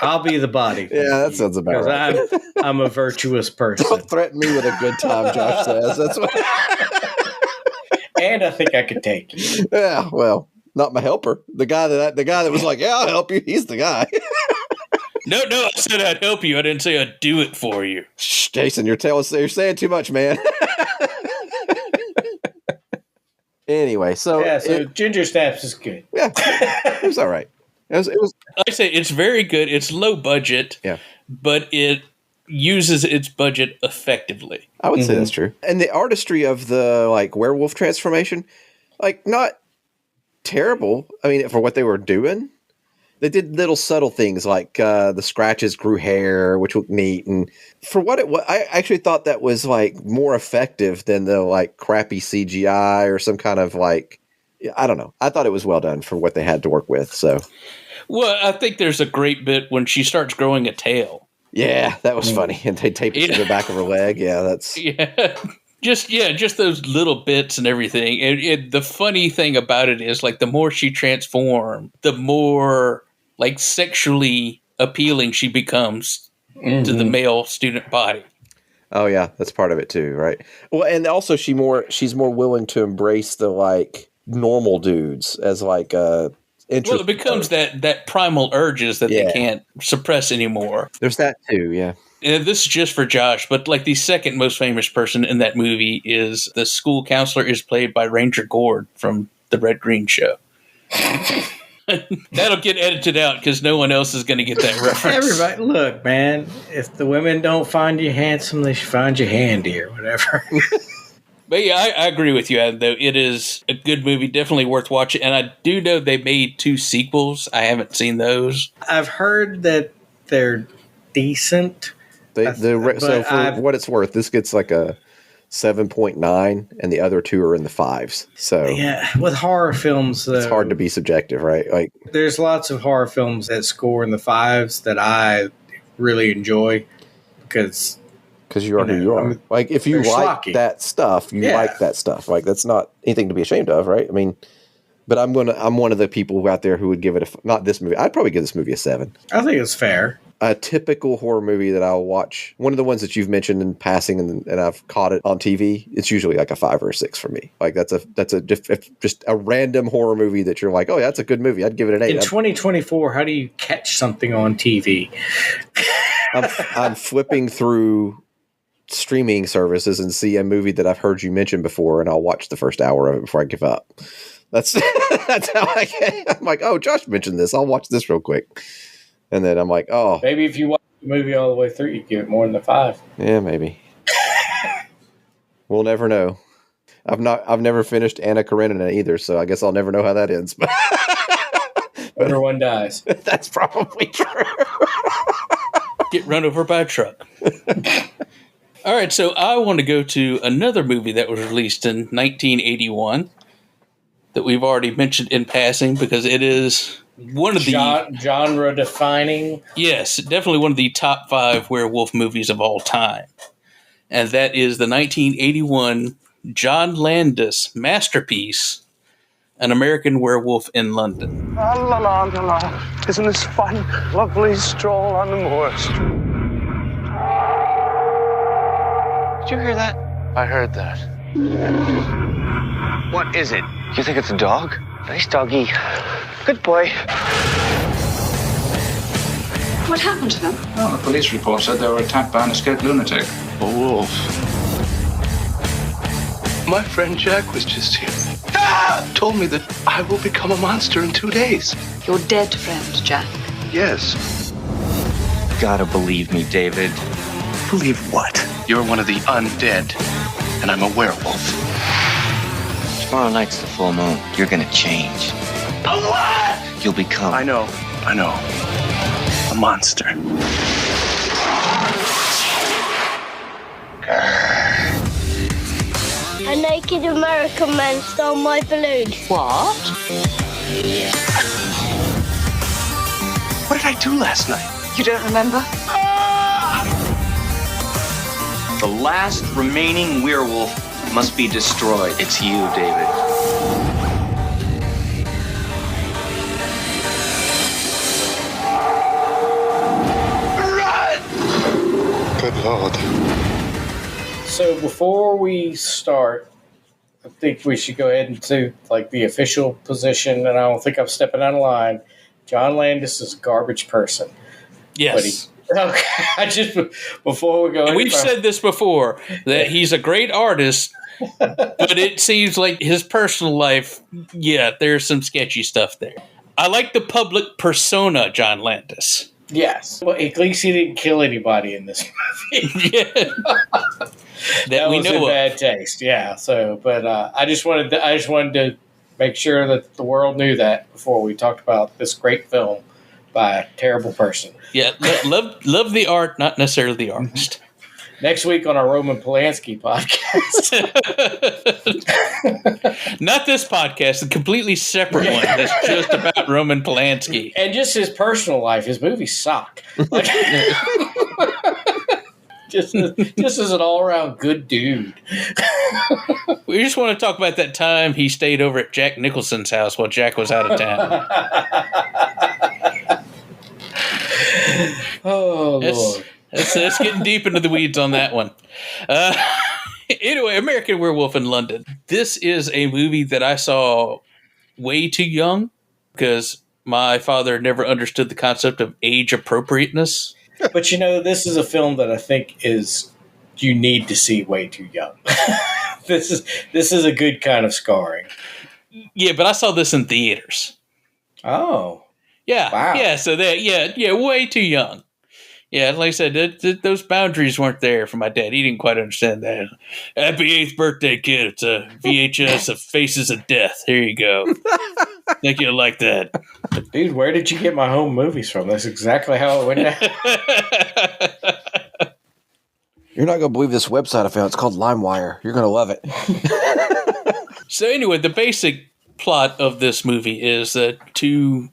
I'll be the body. Yeah, that sounds about right. I'm a virtuous person. Don't threaten me with a good time, Josh says. That's what. And I think I could take you. Yeah, well, not my helper. The guy that was like, yeah, I'll help you. He's the guy. No, I said I'd help you. I didn't say I'd do it for you. Shh, Jason, you're saying too much, man. Anyway, so Ginger Snaps is good. Yeah, it was all right. It was. I say it's very good. It's low budget. Yeah, but it uses its budget effectively. I would say that's true. And the artistry of the werewolf transformation, not terrible. I mean, for what they were doing. They did little subtle things like the scratches grew hair, which looked neat. And for what it was, I actually thought that was more effective than the crappy CGI or some kind of I don't know. I thought it was well done for what they had to work with. So, well, I think there's a great bit when she starts growing a tail. Yeah, that was funny. And they taped it to the back of her leg. Yeah, that's just those little bits and everything. And the funny thing about it is the more she transformed, the more sexually appealing she becomes to the male student body. Oh yeah, that's part of it too, right? Well, and also she's more willing to embrace the normal dudes as interest. Well, it becomes that primal urges that they can't suppress anymore. There's that too, yeah. And this is just for Josh, but the second most famous person in that movie is the school counselor is played by Ranger Gord from the Red Green Show. That'll get edited out because no one else is going to get that reference. Everybody, look, man, if the women don't find you handsome, they should find you handy or whatever. But yeah, I agree with you, Adam, though. It is a good movie, definitely worth watching. And I do know they made 2 sequels. I haven't seen those. I've heard that they're decent. So for what it's worth, this gets a 7.9, and the other 2 are in the 5s. So yeah, with horror films, though, it's hard to be subjective, right? There's lots of horror films that score in the 5s that I really enjoy because you are who you are. If you like that stuff, you like that stuff. That's not anything to be ashamed of, right? I mean, but I'm one of the people out there who would give it not this movie. I'd probably give this movie a 7. I think it's fair. A typical horror movie that I'll watch, one of the ones that you've mentioned in passing, and I've caught it on TV. It's usually a 5 or a 6 for me. That's just a random horror movie that you're oh yeah, that's a good movie. I'd give it an 8. In 2024, how do you catch something on TV? I'm flipping through streaming services and see a movie that I've heard you mention before, and I'll watch the first hour of it before I give up. That's how I'm oh, Josh mentioned this. I'll watch this real quick. And then I'm oh. Maybe if you watch the movie all the way through, you'd give it more than a 5. Yeah, maybe. We'll never know. I've never finished Anna Karenina either, so I guess I'll never know how that ends. But everyone dies. That's probably true. Get run over by a truck. All right, so I want to go to another movie that was released in 1981 that we've already mentioned in passing because it is one of the genre defining. Yes, definitely one of the top 5 werewolf movies of all time. And that is the 1981 John Landis masterpiece, An American Werewolf in London. La la la la la. Isn't this fun? Lovely stroll on the moors. Did you hear that? I heard that. What is it? You think it's a dog? Nice doggy. Good boy. What happened to them? Oh, the police report said they were attacked by an escaped lunatic. A wolf. My friend Jack was just here. Told me that I will become a monster in 2 days. Your dead friend, Jack? Yes. Gotta believe me, David. Believe what? You're one of the undead, and I'm a werewolf. Tomorrow night's the full moon. You're gonna change. A what? You'll become... I know. A monster. naked American man stole my balloon. What? What did I do last night? You don't remember? The last remaining werewolf must be destroyed. It's you, David. Good Lord. So before we start, I think we should go ahead and do like the official position, and I don't think I'm stepping out of line. John Landis is a garbage person. Yes. Okay. Before we go, and we've said this before that he's a great artist, but it seems like his personal life, yeah, there's some sketchy stuff there. I like the public persona, John Landis. Yes. Well, at least he didn't kill anybody in this movie. Yeah. that we was know in of. bad taste. Yeah. So, but I just wanted to make sure that the world knew that before we talked about this great film by a terrible person. Yeah. Love the art, not necessarily the artist. Next week on our Roman Polanski podcast. Not this podcast, a completely separate one that's just about Roman Polanski. And just his personal life. His movies suck. Like, just as an all-around good dude. We just want to talk about that time he stayed over at Jack Nicholson's house while Jack was out of town. Oh, Lord. That's getting deep into the weeds on that one. Anyway, American Werewolf in London. This is a movie that I saw way too young because my father never understood the concept of age appropriateness. But this is a film that I think you need to see way too young. This is a good kind of scarring. Yeah, but I saw this in theaters. Oh. Yeah. Wow. Yeah, so way too young. Yeah, like I said, those boundaries weren't there for my dad. He didn't quite understand that. Happy 8th birthday, kid. It's a VHS of Faces of Death. Here you go. Think you'll like that. Dude, where did you get my home movies from? That's exactly how it went down. You're not going to believe this website I found. It's called LimeWire. You're going to love it. So anyway, the basic plot of this movie is that two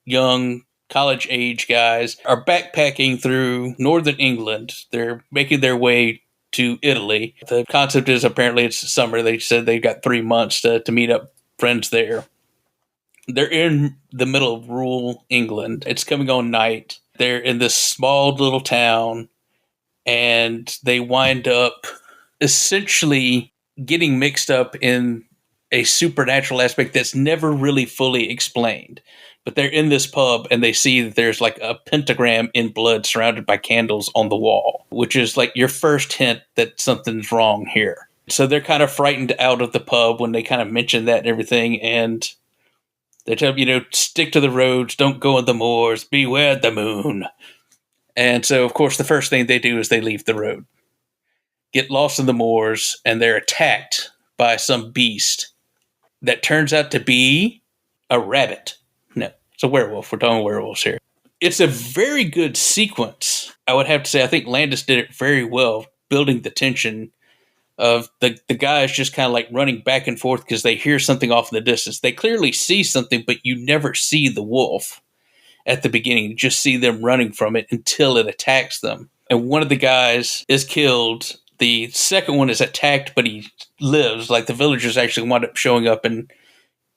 young college-age guys are backpacking through northern England. They're making their way to Italy. The concept is apparently it's summer. They said they've got 3 months to meet up friends there. They're in the middle of rural England. It's coming on night. They're in this small little town, and they wind up essentially getting mixed up in a supernatural aspect that's never really fully explained. But they're in this pub and they see that there's like a pentagram in blood surrounded by candles on the wall, which is like your first hint that something's wrong here. So they're kind of frightened out of the pub when they kind of mention that and everything. And they tell them, stick to the roads, don't go on the moors, beware the moon. And so, of course, the first thing they do is they leave the road, get lost in the moors, and they're attacked by some beast that turns out to be a rabbit. No, it's a werewolf. We're talking werewolves here. It's a very good sequence. I would have to say, I think Landis did it very well, building the tension of the guys just kind of like running back and forth because they hear something off in the distance. They clearly see something, but you never see the wolf at the beginning. You just see them running from it until it attacks them. And one of the guys is killed. The second one is attacked, but he lives. Like the villagers actually wind up showing up and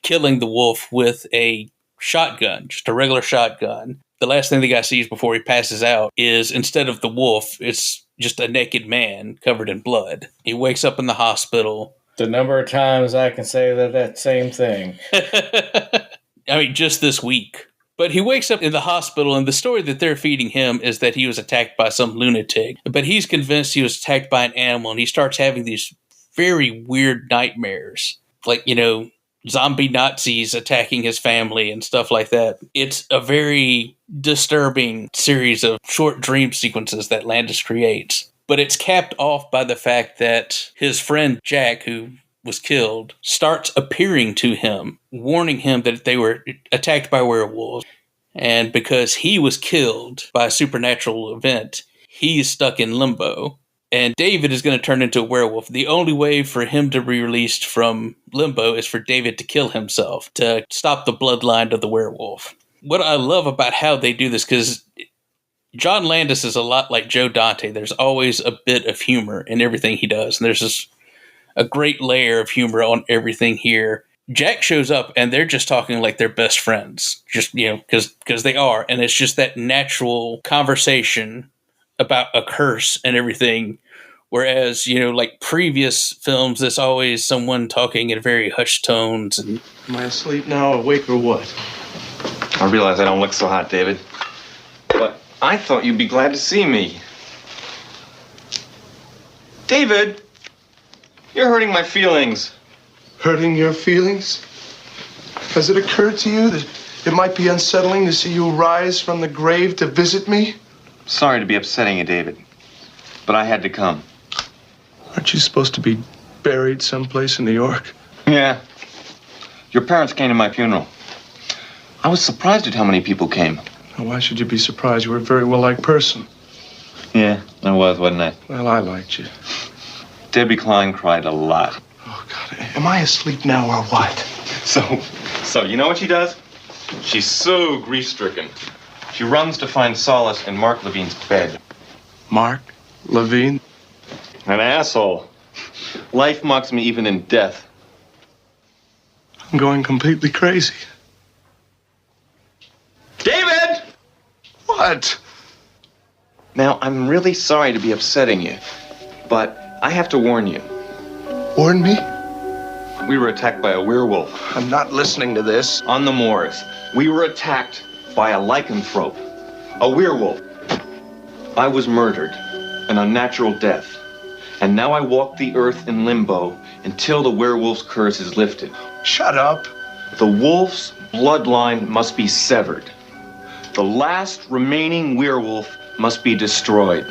killing the wolf with a shotgun, just a regular shotgun. The last thing the guy sees before he passes out is, instead of the wolf, it's just a naked man covered in blood. He wakes up in the hospital. The number of times I can say that same thing. I mean, just this week. But he wakes up in the hospital, and the story that they're feeding him is that he was attacked by some lunatic. But he's convinced he was attacked by an animal, and he starts having these very weird nightmares. Like, zombie Nazis attacking his family and stuff like that. It's a very disturbing series of short dream sequences that Landis creates. But it's capped off by the fact that his friend Jack, who was killed, starts appearing to him, warning him that they were attacked by werewolves. And because he was killed by a supernatural event, he's stuck in limbo. And David is going to turn into a werewolf. The only way for him to be released from limbo is for David to kill himself to stop the bloodline of the werewolf. What I love about how they do this, because John Landis is a lot like Joe Dante. There's always a bit of humor in everything he does. And there's a great layer of humor on everything here. Jack shows up and they're just talking like they're best friends. Just, because they are. And it's just that natural conversation about a curse and everything. Whereas, like previous films, there's always someone talking in very hushed tones. And am I asleep now, awake, or what? I realize I don't look so hot, David. But I thought you'd be glad to see me. David, you're hurting my feelings. Hurting your feelings? Has it occurred to you that it might be unsettling to see you rise from the grave to visit me? Sorry to be upsetting you, David, but I had to come. Aren't you supposed to be buried someplace in New York? Yeah. Your parents came to my funeral. I was surprised at how many people came. Now, why should you be surprised? You were a very well-liked person. Yeah, I was, wasn't I? Well, I liked you. Debbie Klein cried a lot. Oh, God. Am I asleep now or what? So you know what she does? She's so grief-stricken. She runs to find solace in Mark Levine's bed. Mark Levine? An asshole. Life mocks me even in death. I'm going completely crazy. David! What? Now, I'm really sorry to be upsetting you, but I have to warn you. Warn me? We were attacked by a werewolf. I'm not listening to this. On the moors. We were attacked by a lycanthrope, a werewolf. I was murdered, an unnatural death. And now I walk the earth in limbo until the werewolf's curse is lifted. Shut up. The wolf's bloodline must be severed. The last remaining werewolf must be destroyed.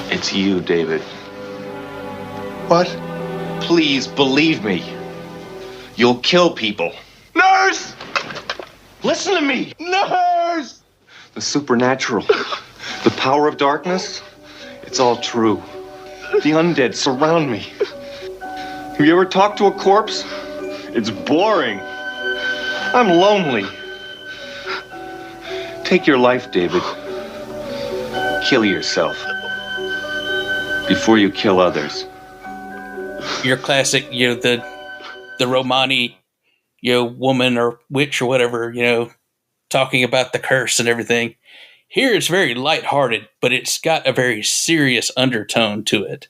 It's you, David. What? Please believe me. You'll kill people. Nurse! Listen to me! Nurse! The supernatural, the power of darkness, it's all true. The undead surround me. Have you ever talked to a corpse? It's boring. I'm lonely. Take your life, David. Kill yourself before you kill others. Your classic, the Romani, woman or witch or whatever, talking about the curse and everything. Here it's very lighthearted, but it's got a very serious undertone to it.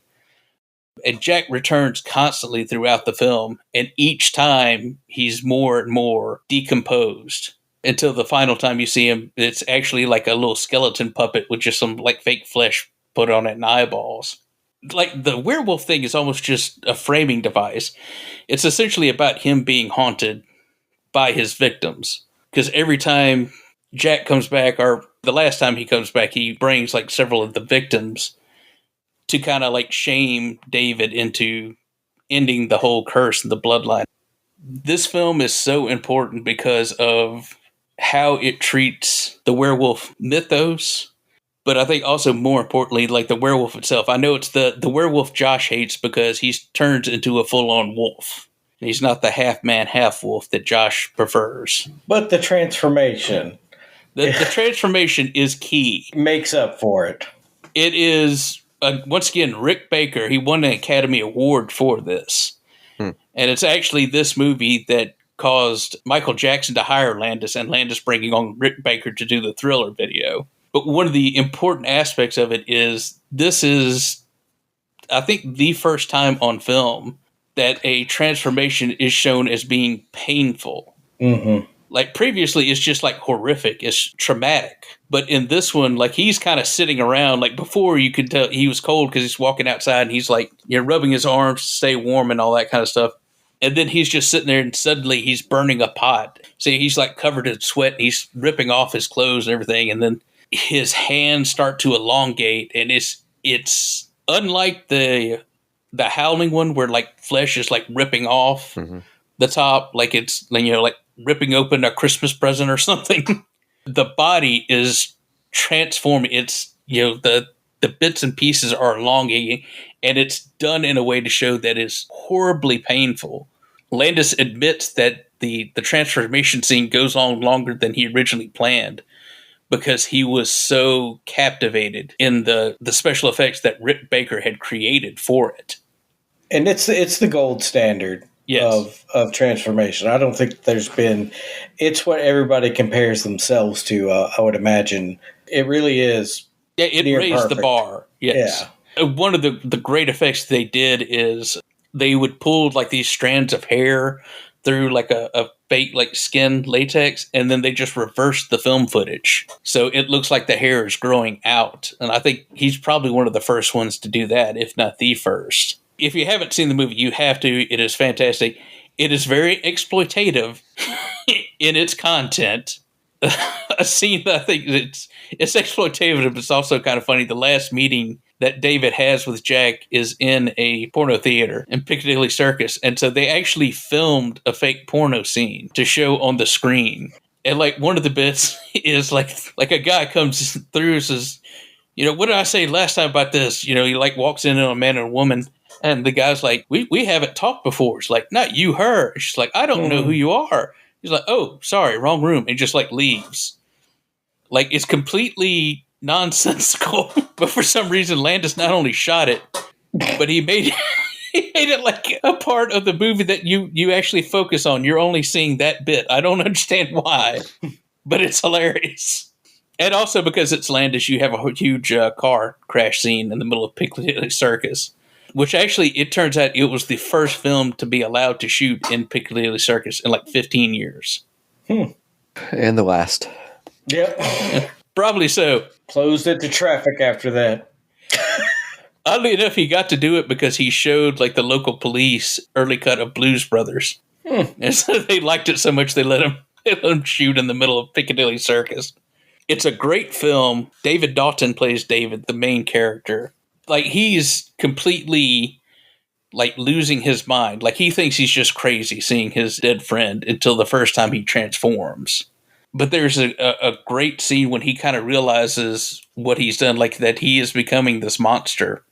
And Jack returns constantly throughout the film, and each time he's more and more decomposed. Until the final time you see him, it's actually like a little skeleton puppet with just some like fake flesh put on it and eyeballs. Like the werewolf thing is almost just a framing device. It's essentially about him being haunted by his victims. Because every time Jack comes back, or the last time he comes back, he brings like several of the victims to kind of like shame David into ending the whole curse and the bloodline. This film is so important because of how it treats the werewolf mythos, but I think also more importantly, like the werewolf itself. I know it's the werewolf Josh hates because he turns into a full-on wolf. He's not the half-man, half-wolf that Josh prefers. But the transformation. The transformation is key. Makes up for it. It is, once again, Rick Baker. He won an Academy Award for this. And it's actually this movie that caused Michael Jackson to hire Landis, and Landis bringing on Rick Baker to do the Thriller video. But one of the important aspects of it is this is, I think, the first time on film that a transformation is shown as being painful. Mm-hmm. Like previously, it's just like horrific. It's traumatic. But in this one, like he's kind of sitting around. Like before, you could tell he was cold because he's walking outside and he's like, rubbing his arms to stay warm and all that kind of stuff. And then he's just sitting there and suddenly he's burning a pot. So he's like covered in sweat and he's ripping off his clothes and everything. And then his hands start to elongate. And it's unlike the Howling one where like flesh is like ripping off the top. Like it's, like ripping open a Christmas present or something. The body is transform. It's, the bits and pieces are elongating, and it's done in a way to show that is horribly painful. Landis admits that the transformation scene goes on longer than he originally planned because he was so captivated in the special effects that Rick Baker had created for it. And it's the gold standard of transformation. I don't think there's been. It's what everybody compares themselves to. I would imagine it really is. Yeah, it raised perfect. the bar. Yes. Yeah. One of the great effects they did is they would pull like these strands of hair through like a fake like skin latex, and then they just reversed the film footage, so it looks like the hair is growing out. And I think he's probably one of the first ones to do that, if not the first. If you haven't seen the movie, you have to. It is fantastic. It is very exploitative in its content. A scene that I think it's exploitative, but it's also kind of funny. The last meeting that David has with Jack is in a porno theater in Piccadilly Circus, and so they actually filmed a fake porno scene to show on the screen. And like one of the bits is like a guy comes through and says, what did I say last time about this? He like walks in on a man and a woman. And the guy's like, we haven't talked before. It's like, not you, her. She's like, I don't know who you are. He's like, oh, sorry, wrong room. And just like leaves. Like, it's completely nonsensical. But for some reason, Landis not only shot it, but he made it like a part of the movie that you actually focus on. You're only seeing that bit. I don't understand why, but it's hilarious. And also because it's Landis, you have a huge car crash scene in the middle of Piccadilly Circus. Which actually, it turns out it was the first film to be allowed to shoot in Piccadilly Circus in like 15 years. And the last. Yep. Probably so. Closed it to traffic after that. Oddly enough, he got to do it because he showed like the local police early cut of Blues Brothers. And so they liked it so much they let him shoot in the middle of Piccadilly Circus. It's a great film. David Doughton plays David, the main character. Like, he's completely, like, losing his mind. Like, he thinks he's just crazy seeing his dead friend until the first time he transforms. But there's a great scene when he kind of realizes what he's done, like, that he is becoming this monster,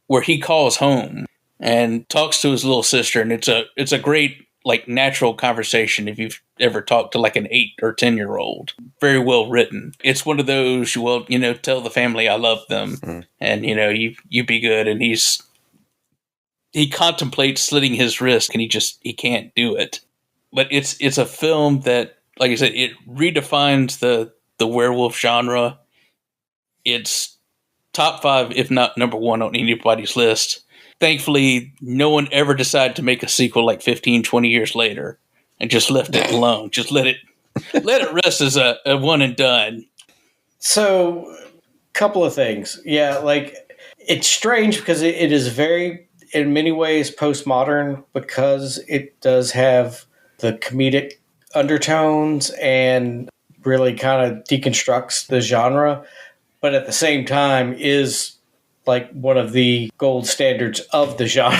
where he calls home and talks to his little sister. And it's a great, like, natural conversation if you've ever talked to, like, an 8 or 10-year-old. Very well written. It's one of those, tell the family I love them, and, you be good. And he contemplates slitting his wrist, and he can't do it. But it's a film that, like I said, it redefines the werewolf genre. It's top 5, if not number 1 on anybody's list. Thankfully, no one ever decided to make a sequel like 15, 20 years later and just left it alone. Just let it rest as a one and done. So, couple of things. Yeah, like, it's strange because it is very, in many ways, postmodern because it does have the comedic undertones and really kind of deconstructs the genre, but at the same time is like one of the gold standards of the genre.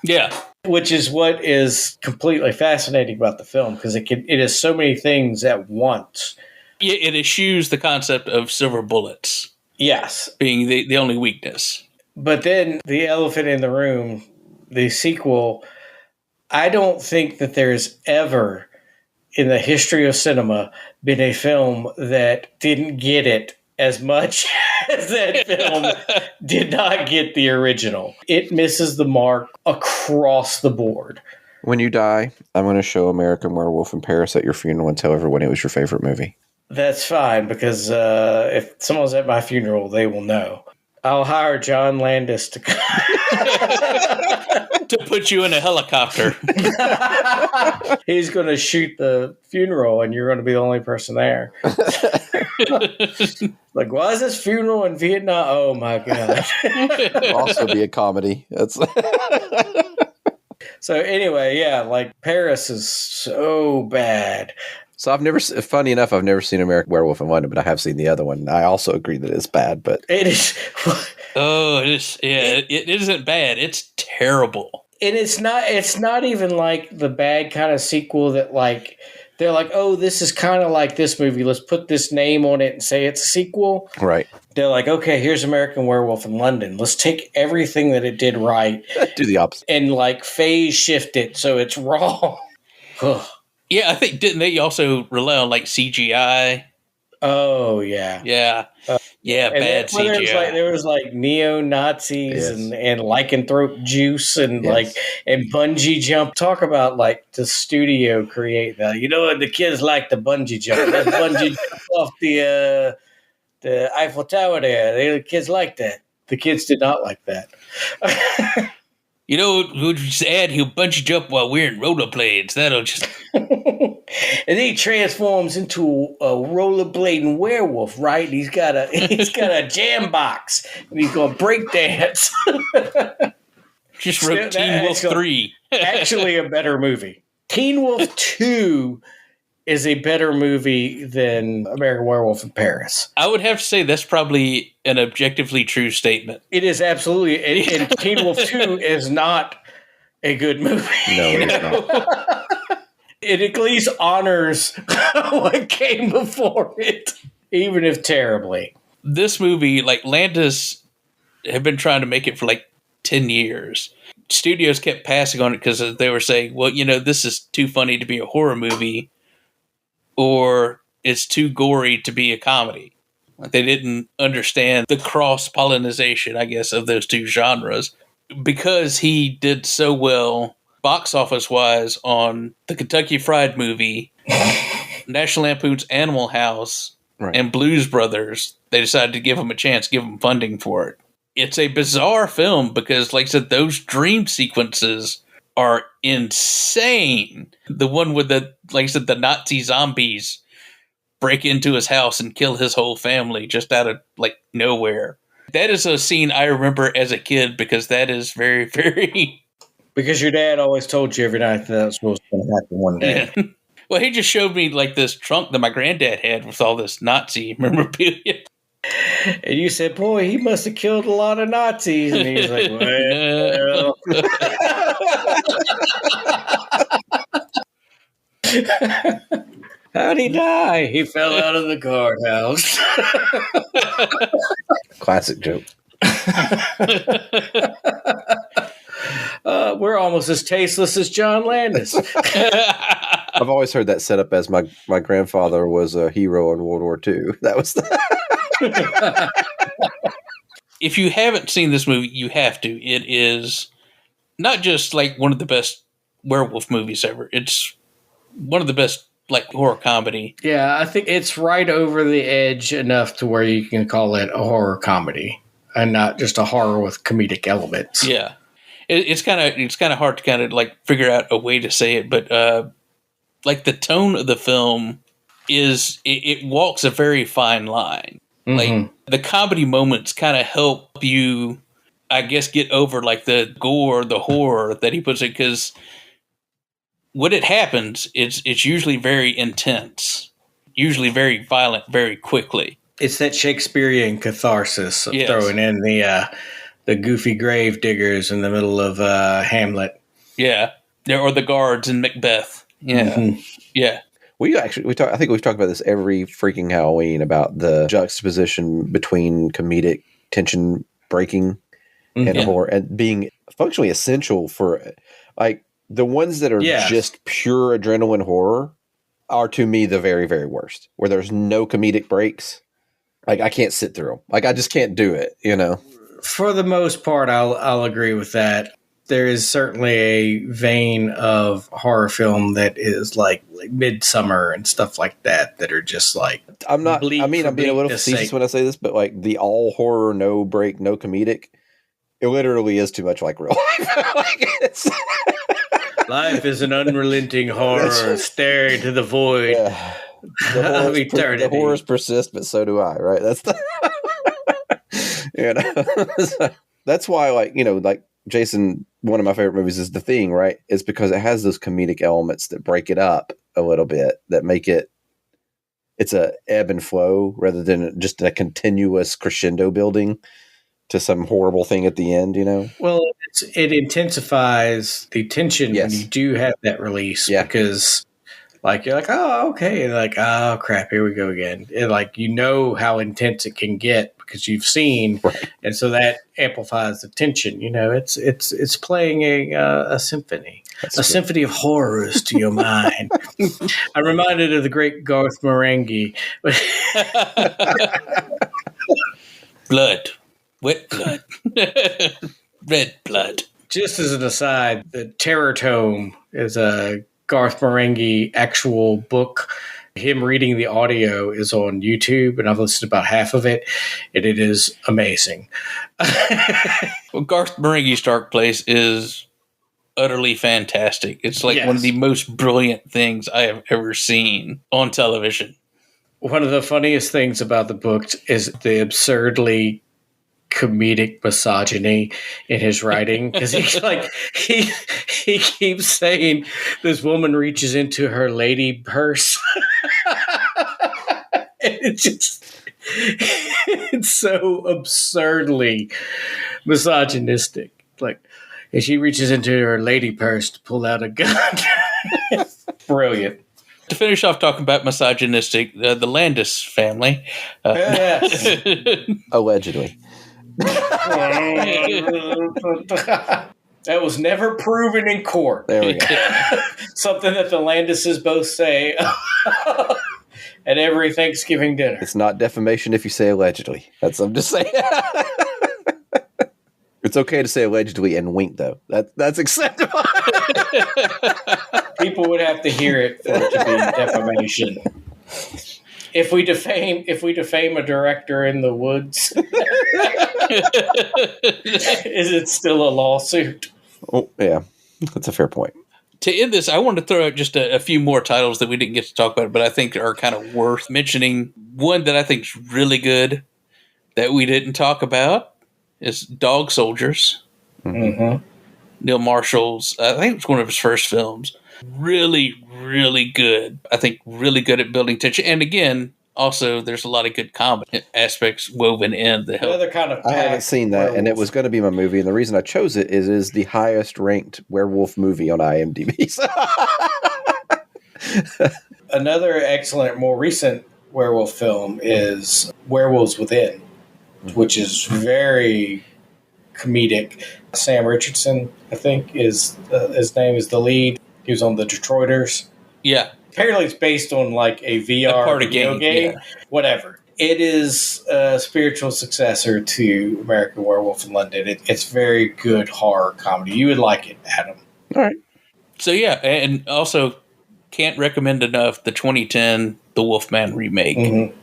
Yeah. Which is what is completely fascinating about the film, because it is so many things at once. Yeah, it eschews the concept of silver bullets. Yes. Being the only weakness. But then the elephant in the room, the sequel, I don't think that there's ever in the history of cinema been a film that didn't get it as much as that film did not get the original. It misses the mark across the board. When you die, I'm going to show American Werewolf in Paris at your funeral and tell everyone it was your favorite movie. That's fine, because if someone's at my funeral, they will know. I'll hire John Landis to put you in a helicopter. He's going to shoot the funeral, and you're going to be the only person there. Like, why is this funeral in Vietnam? Oh my god! It'll also be a comedy. That's So anyway, yeah, like Paris is so bad. So funny enough, I've never seen American Werewolf in London, but I have seen the other one. I also agree that it's bad, but it is. Oh, it is. Yeah, it isn't bad. It's terrible. And it's not even like the bad kind of sequel that like they're like, oh, this is kind of like this movie. Let's put this name on it and say it's a sequel. Right. They're like, okay, here's American Werewolf in London. Let's take everything that it did right. Do the opposite. And like phase shift it so it's wrong. Yeah, I think, didn't they also rely on like CGI? Oh, yeah. Yeah. Bad CGI. There was like neo-Nazis and lycanthrope juice and and bungee jump. Talk about like the studio create that. You know what? The kids like the bungee jump. Let's bungee jump off the Eiffel Tower there. The kids like that. The kids did not like that. You know, we'll just add he'll bungee jump while wearing rollerblades. That'll just... And then he transforms into a rollerblading werewolf, right? He's got a jam box, and he's going to break dance. Just wrote Teen Wolf 3. Actually a better movie. Teen Wolf 2 is a better movie than American Werewolf in Paris. I would have to say that's probably an objectively true statement. It is absolutely. And Teen Wolf 2 is not a good movie. No, it is not. It at least honors what came before it, even if terribly. This movie, like Landis, have been trying to make it for like 10 years. Studios kept passing on it because they were saying, well, you know, this is too funny to be a horror movie, or it's too gory to be a comedy. Like they didn't understand the cross-pollination, I guess, of those two genres. Because he did so well box office wise on the Kentucky Fried Movie, National Lampoon's Animal House, and Blues Brothers, they decided to give him a chance, give him funding for it. It's a bizarre film because, like I said, those dream sequences are insane. The one with the Nazi zombies break into his house and kill his whole family just out of like nowhere. That is a scene I remember as a kid because that is very, very... Because your dad always told you every night that was supposed to happen one day. Yeah. Well, he just showed me like this trunk that my granddad had with all this Nazi memorabilia. And you said, boy, he must have killed a lot of Nazis. And he's like, well. How'd he die? He fell out of the guardhouse. Classic joke. We're almost as tasteless as John Landis. I've always heard that set up as my grandfather was a hero in World War II. That was If you haven't seen this movie, you have to. It is not just like one of the best werewolf movies ever. It's one of the best like horror comedy. Yeah, I think it's right over the edge enough to where you can call it a horror comedy and not just a horror with comedic elements. Yeah. It's kind of hard to kind of like figure out a way to say it, but like the tone of the film is it walks a very fine line. Mm-hmm. Like the comedy moments kind of help you, I guess, get over like the gore, the horror that he puts it, because when it happens, it's usually very intense, usually very violent, very quickly. It's that Shakespearean catharsis of throwing in the goofy grave diggers in the middle of Hamlet. Yeah. Or the guards in Macbeth. Yeah. Mm-hmm. Yeah. I think we've talked about this every freaking Halloween about the juxtaposition between comedic tension breaking and horror and being functionally essential for like the ones that are just pure adrenaline horror are to me the very, very worst, where there's no comedic breaks. Like I can't sit through them. Like I just can't do it, you know? For the most part, I'll agree with that. There is certainly a vein of horror film that is like Midsummer and stuff like that are just like I'm being a little facetious when I say this, but like the all horror, no break, no comedic, it literally is too much like real life. Life is an unrelenting horror staring to the void. Yeah. The horrors persist, but so do I, right? That's that's why, like, you know, like Jason, one of my favorite movies is The Thing, right? It's because it has those comedic elements that break it up a little bit, that make it's a ebb and flow rather than just a continuous crescendo building to some horrible thing at the end, you know? Well, it intensifies the tension when you do have that release because Like, you're like, oh, okay. And like, oh, crap, here we go again. And like, you know how intense it can get because you've seen. Right. And so that amplifies the tension. You know, it's playing a symphony. A symphony of horrors to your mind. I'm reminded of the great Garth Marenghi. Blood. Wet blood. Red blood. Just as an aside, the Terror Tome is a Garth Marenghi actual book. Him reading the audio is on YouTube, and I've listened to about half of it, and it is amazing. Well, Garth Marenghi's Dark Place is utterly fantastic. It's like one of the most brilliant things I have ever seen on television. One of the funniest things about the book is the absurdly comedic misogyny in his writing, because he's like he keeps saying this woman reaches into her lady purse. And it's so absurdly misogynistic. Like, and she reaches into her lady purse to pull out a gun. Brilliant. To finish off talking about misogynistic, the Landis family. Yes. Allegedly. That was never proven in court. There we go. Something that the Landises both say at every Thanksgiving dinner. It's not defamation if you say allegedly. I'm just saying. It's okay to say allegedly and wink, though. That's acceptable. People would have to hear it for it to be defamation. If we defame a director in the woods, is it still a lawsuit? Oh, yeah, that's a fair point. To end this, I want to throw out just a few more titles that we didn't get to talk about, but I think are kind of worth mentioning. One that I think is really good that we didn't talk about is Dog Soldiers. Mm-hmm. Neil Marshall's, I think it was one of his first films. Really, really good. I think really good at building tension. And again, also, there's a lot of good comedy aspects woven in the help. Another kind of I haven't seen that, werewolf. and it was going to be my movie. And the reason I chose it is the highest ranked werewolf movie on IMDb. Another excellent, more recent werewolf film is Werewolves Within, which is very comedic. Sam Richardson, I think, is his name is the lead. He was on the Detroiters. Yeah. Apparently it's based on like a VR video game. Yeah. Whatever. It is a spiritual successor to American Werewolf in London. It's very good horror comedy. You would like it, Adam. All right. So yeah, and also can't recommend enough the 2010 The Wolfman remake. Mm-hmm.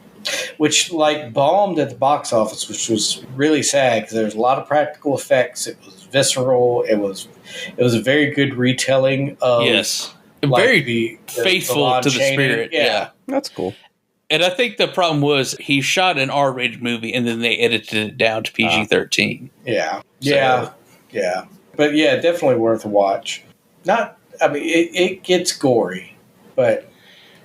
Which like bombed at the box office, which was really sad because there was a lot of practical effects. It was visceral. It was a very good retelling of like very faithful to the spirit. Yeah, that's cool. And I think the problem was he shot an R-rated movie and then they edited it down to PG-13. Yeah. But yeah, definitely worth a watch. It gets gory, but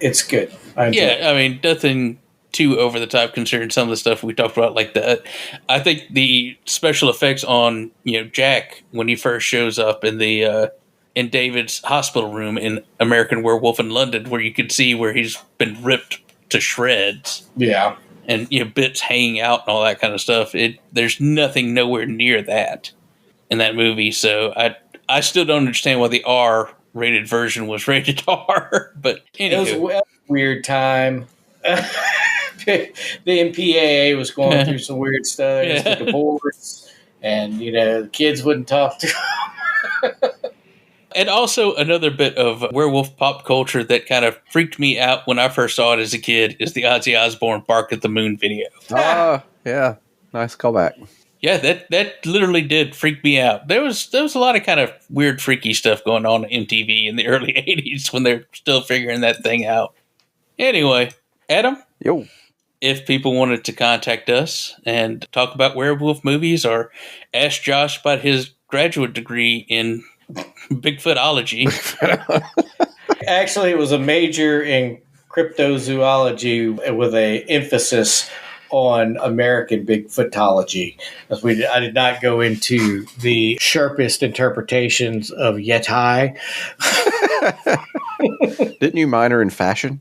it's good. I mean, nothing too over the top considering some of the stuff we talked about like that. I think the special effects on, Jack when he first shows up in the in David's hospital room in American Werewolf in London, where you could see where he's been ripped to shreds. Yeah. And bits hanging out and all that kind of stuff. There's nothing nowhere near that in that movie. So I still don't understand why the R-rated version was rated R. But anyway. It was a weird time. The MPAA was going through some weird stuff. It was the divorce, and the kids wouldn't talk to him. And also another bit of werewolf pop culture that kind of freaked me out when I first saw it as a kid is the Ozzy Osbourne "Bark at the Moon" video. Oh, yeah, nice callback. Yeah, that literally did freak me out. There was a lot of kind of weird, freaky stuff going on MTV in the early '80s when they're still figuring that thing out. Anyway, Adam. Yo. If people wanted to contact us and talk about werewolf movies or ask Josh about his graduate degree in Bigfootology. Actually, it was a major in cryptozoology with an emphasis on American Bigfootology. I did not go into the sharpest interpretations of Yeti. Didn't you minor in fashion?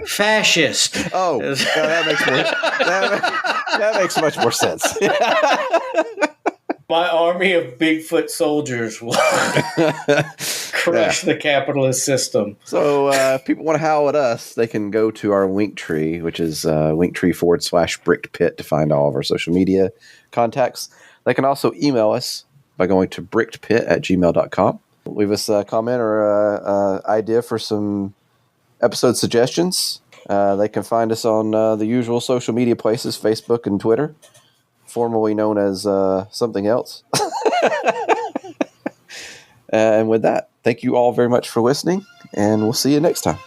Fascist. Oh, that makes more. That makes much more sense. My army of Bigfoot soldiers will crush the capitalist system. So if people want to howl at us, they can go to our Linktree, which is Linktree/BrickedPit to find all of our social media contacts. They can also email us by going to brickedpit@gmail.com. Leave us a comment or an idea for some episode suggestions. They can find us on the usual social media places, Facebook and Twitter, formerly known as something else. And with that, thank you all very much for listening, and we'll see you next time.